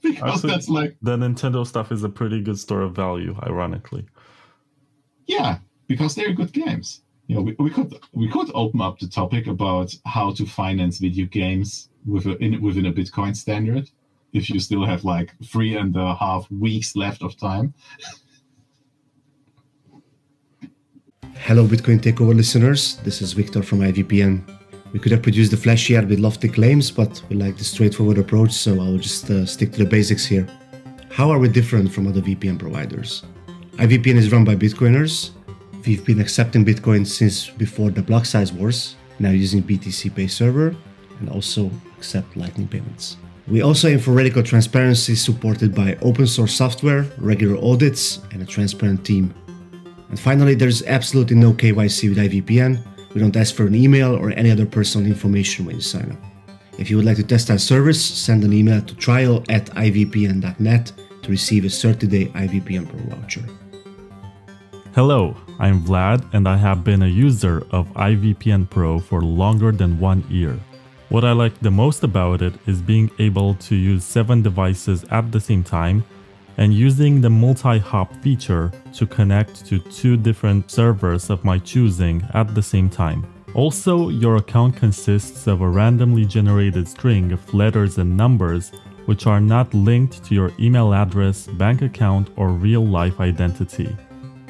Speaker 3: because that's like
Speaker 1: the Nintendo stuff is a pretty good store of value, ironically.
Speaker 3: Yeah, because they're good games. we could open up the topic about how to finance video games within a Bitcoin standard, if you still have like 3.5 weeks left of time.
Speaker 7: Hello, Bitcoin Takeover listeners. This is Victor from IVPN. We could have produced the flashy ad with lofty claims, but we like the straightforward approach, so I will just stick to the basics here. How are we different from other VPN providers? IVPN is run by Bitcoiners. We've been accepting Bitcoin since before the block size wars, now using BTC Pay server, and also accept Lightning payments. We also aim for radical transparency supported by open source software, regular audits, and a transparent team. And finally, there's absolutely no KYC with IVPN. We don't ask for an email or any other personal information when you sign up. If you would like to test our service, send an email to trial@ivpn.net to receive a 30-day IVPN Pro voucher.
Speaker 1: Hello, I'm Vlad, and I have been a user of IVPN Pro for longer than 1 year. What I like the most about it is being able to use 7 devices at the same time and using the multi-hop feature to connect to 2 different servers of my choosing at the same time. Also, your account consists of a randomly generated string of letters and numbers which are not linked to your email address, bank account, or real-life identity.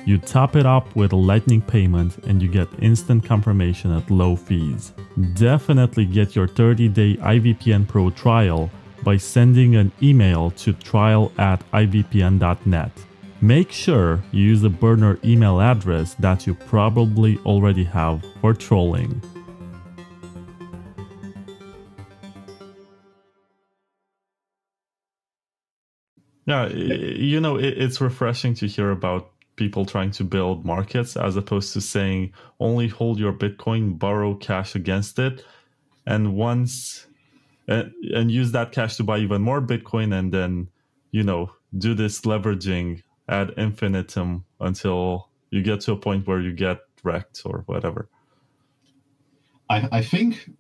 Speaker 1: You top it up with a Lightning payment and you get instant confirmation at low fees. Definitely get your 30-day IVPN Pro trial by sending an email to trial@ivpn.net. Make sure you use a burner email address that you probably already have for trolling. Yeah, it's refreshing to hear about people trying to build markets as opposed to saying only hold your Bitcoin, borrow cash against it, and use that cash to buy even more Bitcoin, and then do this leveraging ad infinitum until you get to a point where you get wrecked or whatever.
Speaker 3: I think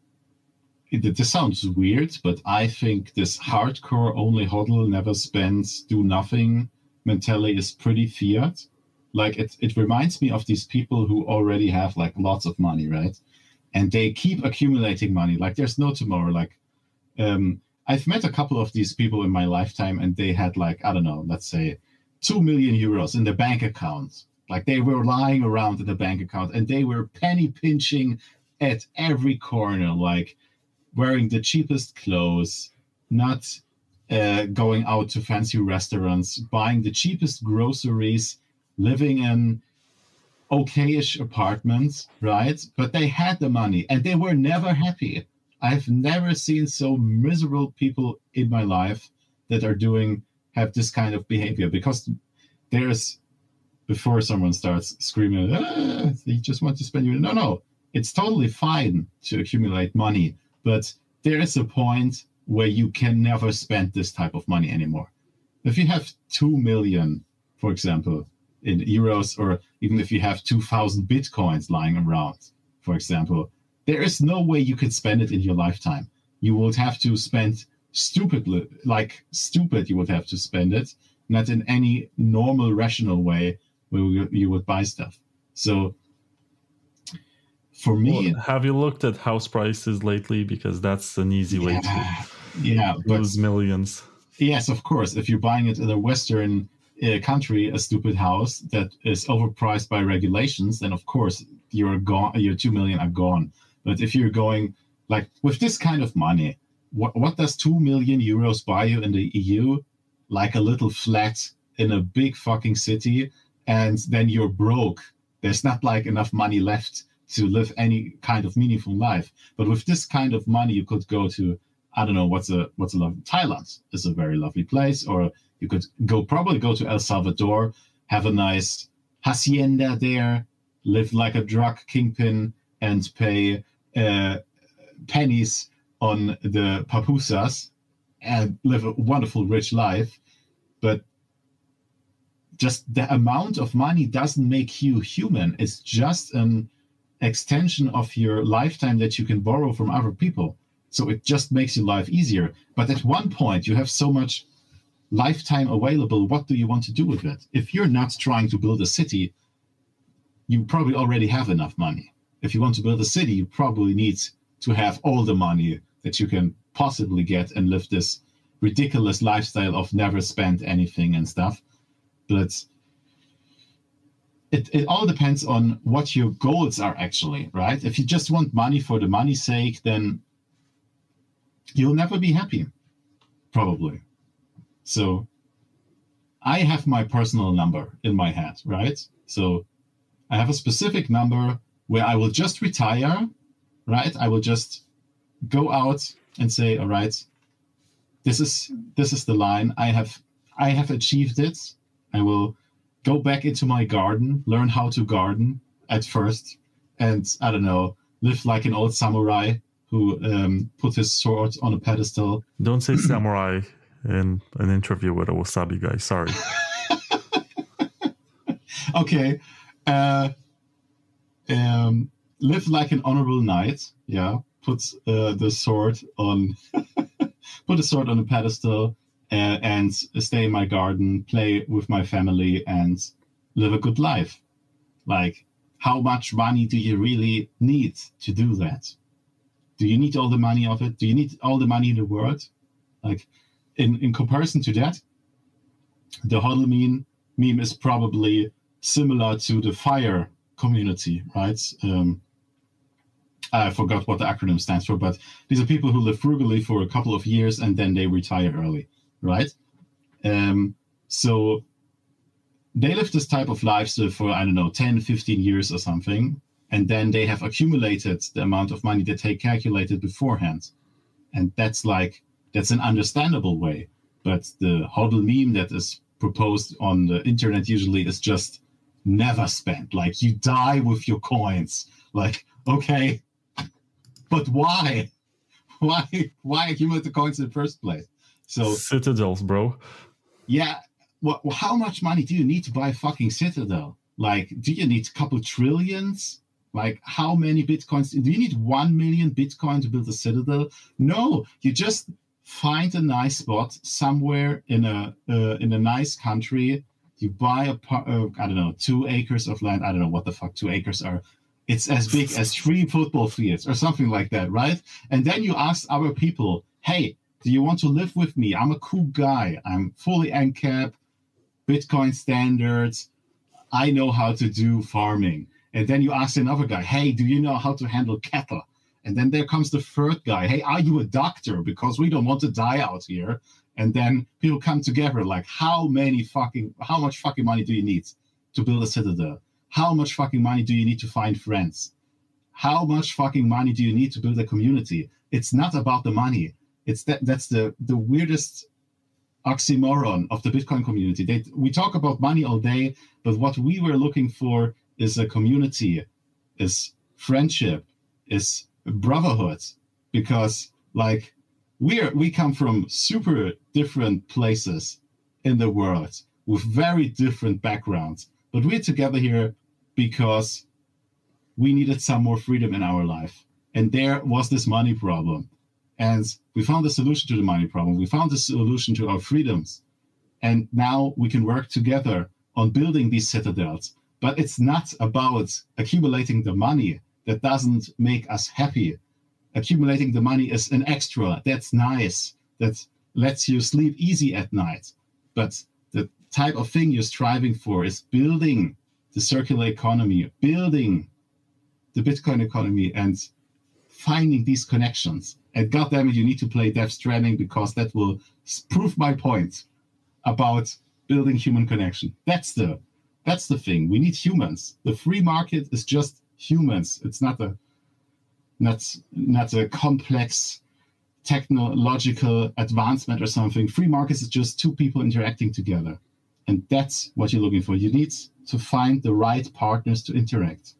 Speaker 3: this sounds weird, but I think this hardcore only hodl, never spend, do nothing mentality is pretty fiat. Like it reminds me of these people who already have like lots of money, right? And they keep accumulating money. Like there's no tomorrow. Like I've met a couple of these people in my lifetime, and they had like, I don't know, let's say 2 million euros in the bank account. Like they were lying around in the bank account, and they were penny pinching at every corner, like wearing the cheapest clothes, not going out to fancy restaurants, buying the cheapest groceries, living in okayish apartments, right? But they had the money and they were never happy. I've never seen so miserable people in my life that have this kind of behavior, because there's, before someone starts screaming, you just want to spend your, no, it's totally fine to accumulate money, but there is a point where you can never spend this type of money anymore. If you have 2 million, for example, in euros, or even if you have 2,000 Bitcoins lying around, for example, there is no way you could spend it in your lifetime. You would have to spend stupidly, like stupid, you would have to spend it, not in any normal, rational way where you would buy stuff. So for me...
Speaker 1: Well, have you looked at house prices lately? Because that's an easy way to lose millions.
Speaker 3: Yes, of course. If you're buying it in a Western country, a stupid house that is overpriced by regulations, then of course you're gone. Your 2 million are gone. But if you're going like with this kind of money, what does 2 million euros buy you in the EU? Like a little flat in a big fucking city, and then you're broke. There's not like enough money left to live any kind of meaningful life. But with this kind of money, you could go to, I don't know, what's a lovely, Thailand is a very lovely place, or you could probably go to El Salvador, have a nice hacienda there, live like a drug kingpin, and pay pennies on the pupusas and live a wonderful, rich life. But just the amount of money doesn't make you human. It's just an extension of your lifetime that you can borrow from other people. So it just makes your life easier. But at one point, you have so much lifetime available. What do you want to do with it? If you're not trying to build a city, you probably already have enough money. If you want to build a city, you probably need to have all the money that you can possibly get and live this ridiculous lifestyle of never spend anything and stuff. But it all depends on what your goals are actually, right? If you just want money for the money's sake, then you'll never be happy, probably. So I have my personal number in my head, right? So I have a specific number where I will just retire, right? I will just go out and say, all right, this is the line. I have achieved it. I will go back into my garden, learn how to garden at first, and I don't know, live like an old samurai who put his sword on a pedestal.
Speaker 1: Don't say samurai in an interview with a Wasabi guy. Sorry.
Speaker 3: Okay. Live like an honorable knight. Yeah. Put the sword on. Put a sword on a pedestal and stay in my garden, play with my family, and live a good life. Like, how much money do you really need to do that? Do you need all the money of it? Do you need all the money in the world? Like, in comparison to that, the HODL meme is probably similar to the FIRE community, right? I forgot what the acronym stands for, but these are people who live frugally for a couple of years and then they retire early, right? So they live this type of lifestyle for, I don't know, 10, 15 years or something. And then they have accumulated the amount of money that they calculated beforehand. And that's an understandable way. But the HODL meme that is proposed on the internet usually is just never spent. Like, you die with your coins. Like, okay, but why? Why accumulate the coins in the first place? So
Speaker 1: citadels, bro.
Speaker 3: Yeah. Well, how much money do you need to buy a fucking citadel? Like, do you need a couple trillions? Like, how many bitcoins? Do you need 1 million Bitcoin to build a citadel? No, you just find a nice spot somewhere in a nice country. You buy I don't know, 2 acres of land. I don't know what the fuck 2 acres are. It's as big as 3 football fields or something like that, right? And then you ask other people, hey, do you want to live with me? I'm a cool guy. I'm fully ANCAP, Bitcoin standards. I know how to do farming. And then you ask another guy, hey, do you know how to handle cattle? And then there comes the third guy. Hey, are you a doctor? Because we don't want to die out here. And then people come together like, how much fucking money do you need to build a citadel? How much fucking money do you need to find friends? How much fucking money do you need to build a community? It's not about the money. That's the weirdest oxymoron of the Bitcoin community. We talk about money all day, but what we were looking for is a community, is friendship, is brotherhood, because like we come from super different places in the world with very different backgrounds, but we're together here because we needed some more freedom in our life. And there was this money problem. And we found a solution to the money problem. We found a solution to our freedoms. And now we can work together on building these citadels. But it's not about accumulating the money. That doesn't make us happy. Accumulating the money is an extra. That's nice. That lets you sleep easy at night. But the type of thing you're striving for is building the circular economy, building the Bitcoin economy, and finding these connections. And goddammit, you need to play Death Stranding, because that will prove my point about building human connection. That's the thing. We need humans. The free market is just humans. It's not a complex technological advancement or something. Free markets is just 2 people interacting together. And that's what you're looking for. You need to find the right partners to interact.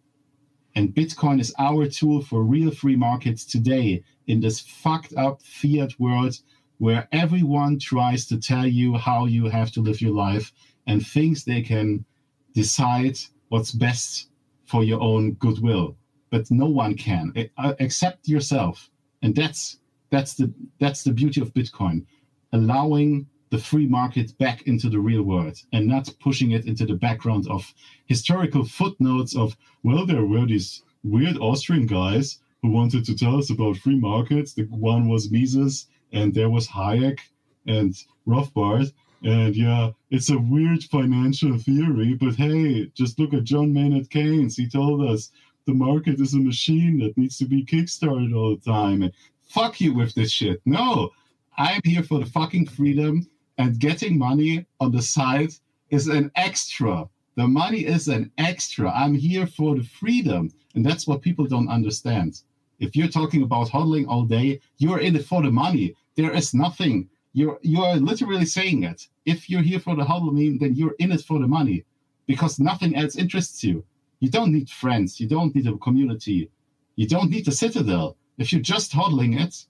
Speaker 3: And Bitcoin is our tool for real free markets today in this fucked up fiat world where everyone tries to tell you how you have to live your life and thinks they can decide what's best for your own goodwill. But no one can, except yourself. And that's the beauty of Bitcoin, allowing the free market back into the real world and not pushing it into the background of historical footnotes of, well, there were these weird Austrian guys who wanted to tell us about free markets. The one was Mises, and there was Hayek and Rothbard. And yeah, it's a weird financial theory, but hey, just look at John Maynard Keynes. He told us the market is a machine that needs to be kickstarted all the time. And fuck you with this shit. No, I'm here for the fucking freedom, and getting money on the side is an extra. The money is an extra. I'm here for the freedom. And that's what people don't understand. If you're talking about hodling all day, you're in it for the money. There is nothing. You are literally saying it. If you're here for the hodling, then you're in it for the money, because nothing else interests you. You don't need friends. You don't need a community. You don't need a citadel. If you're just hodling it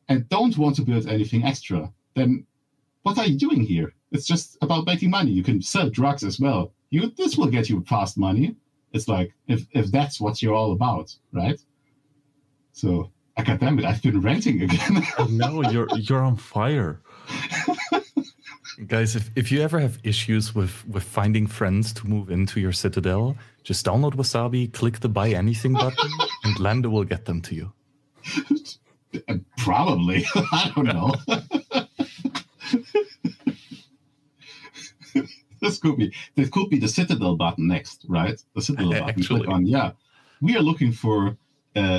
Speaker 3: and don't want to build anything extra, then what are you doing here? It's just about making money. You can sell drugs as well. This will get you fast money. It's like, if that's what you're all about, right? So, God damn it, I've been ranting again.
Speaker 1: No, you're on fire.
Speaker 2: Guys, if you ever have issues with finding friends to move into your citadel, just download Wasabi, click the buy anything button, and Lando will get them to you.
Speaker 3: Probably. I don't know. This could be the Citadel button next, right? The Citadel button.
Speaker 2: Actually.
Speaker 3: Click on, yeah. We are looking for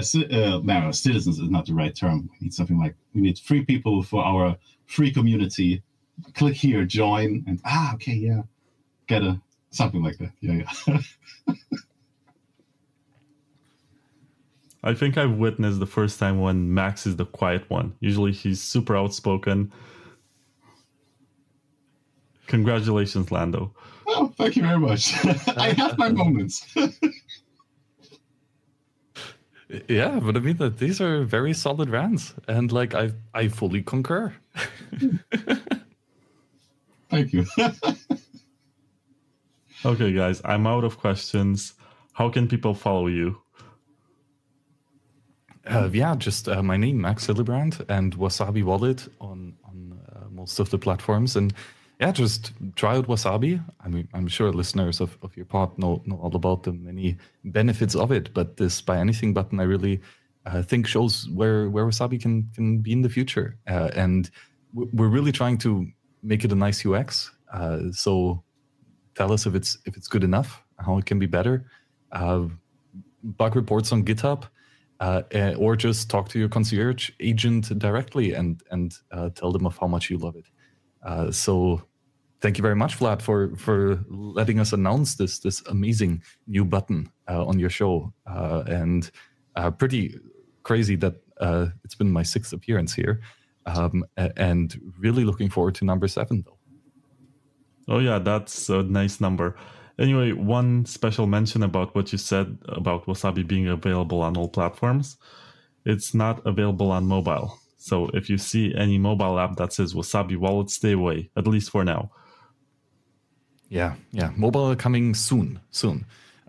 Speaker 3: citizens is not the right term. We need free people for our free community. Click here, join, and okay, yeah. Get something like that. Yeah.
Speaker 1: I think I've witnessed the first time when Max is the quiet one. Usually he's super outspoken. Congratulations, Lando.
Speaker 3: Oh, thank you very much. I have my moments.
Speaker 2: Yeah, but I mean that these are very solid rants, and like I fully concur.
Speaker 3: Thank you.
Speaker 1: Okay, guys, I'm out of questions. How can people follow you?
Speaker 2: Just my name, Max Hillebrand, and Wasabi Wallet on most of the platforms. And yeah, just try out Wasabi. I mean, I'm sure listeners of your pod know all about the many benefits of it, but this buy anything button I really think shows where Wasabi can be in the future. And we're really trying to make it a nice UX. So tell us if it's good enough, how it can be better. Bug reports on GitHub. Or just talk to your concierge agent directly and tell them of how much you love it. So thank you very much, Vlad, for letting us announce this amazing new button on your show. And pretty crazy that it's been my 6th appearance here. And really looking forward to number 7, though.
Speaker 1: Oh, yeah, that's a nice number. Anyway, one special mention about what you said about Wasabi being available on all platforms. It's not available on mobile. So if you see any mobile app that says Wasabi Wallet, stay away, at least for now.
Speaker 2: Yeah. Mobile coming soon.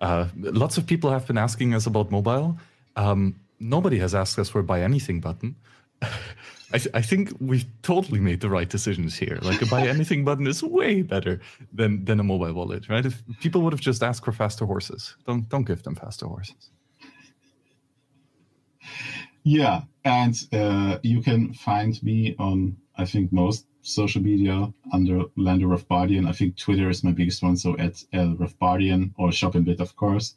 Speaker 2: Lots of people have been asking us about mobile. Nobody has asked us for a buy anything button. I think we've totally made the right decisions here. Like a buy anything button is way better than a mobile wallet, right? If people would have just asked for faster horses, don't give them faster horses.
Speaker 3: Yeah, and you can find me on, I think, most social media under Lando Rothbardian. I think Twitter is my biggest one, so at Rothbardian or ShopInBit, of course.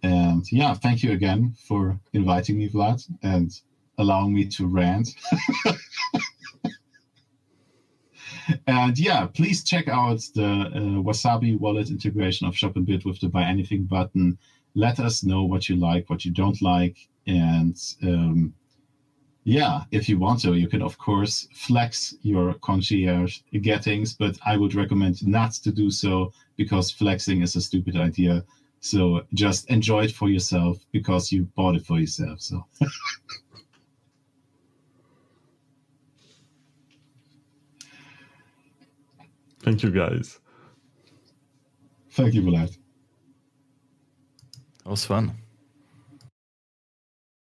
Speaker 3: And yeah, thank you again for inviting me, Vlad, and allowing me to rant. And yeah, please check out the Wasabi wallet integration of ShopInBit with the buy anything button. Let us know what you like, what you don't like. And yeah, if you want to, you can, of course, flex your concierge gettings, but I would recommend not to do so because flexing is a stupid idea. So just enjoy it for yourself because you bought it for yourself. So.
Speaker 1: Thank you, guys.
Speaker 3: Thank you, Vlad.
Speaker 2: That was fun.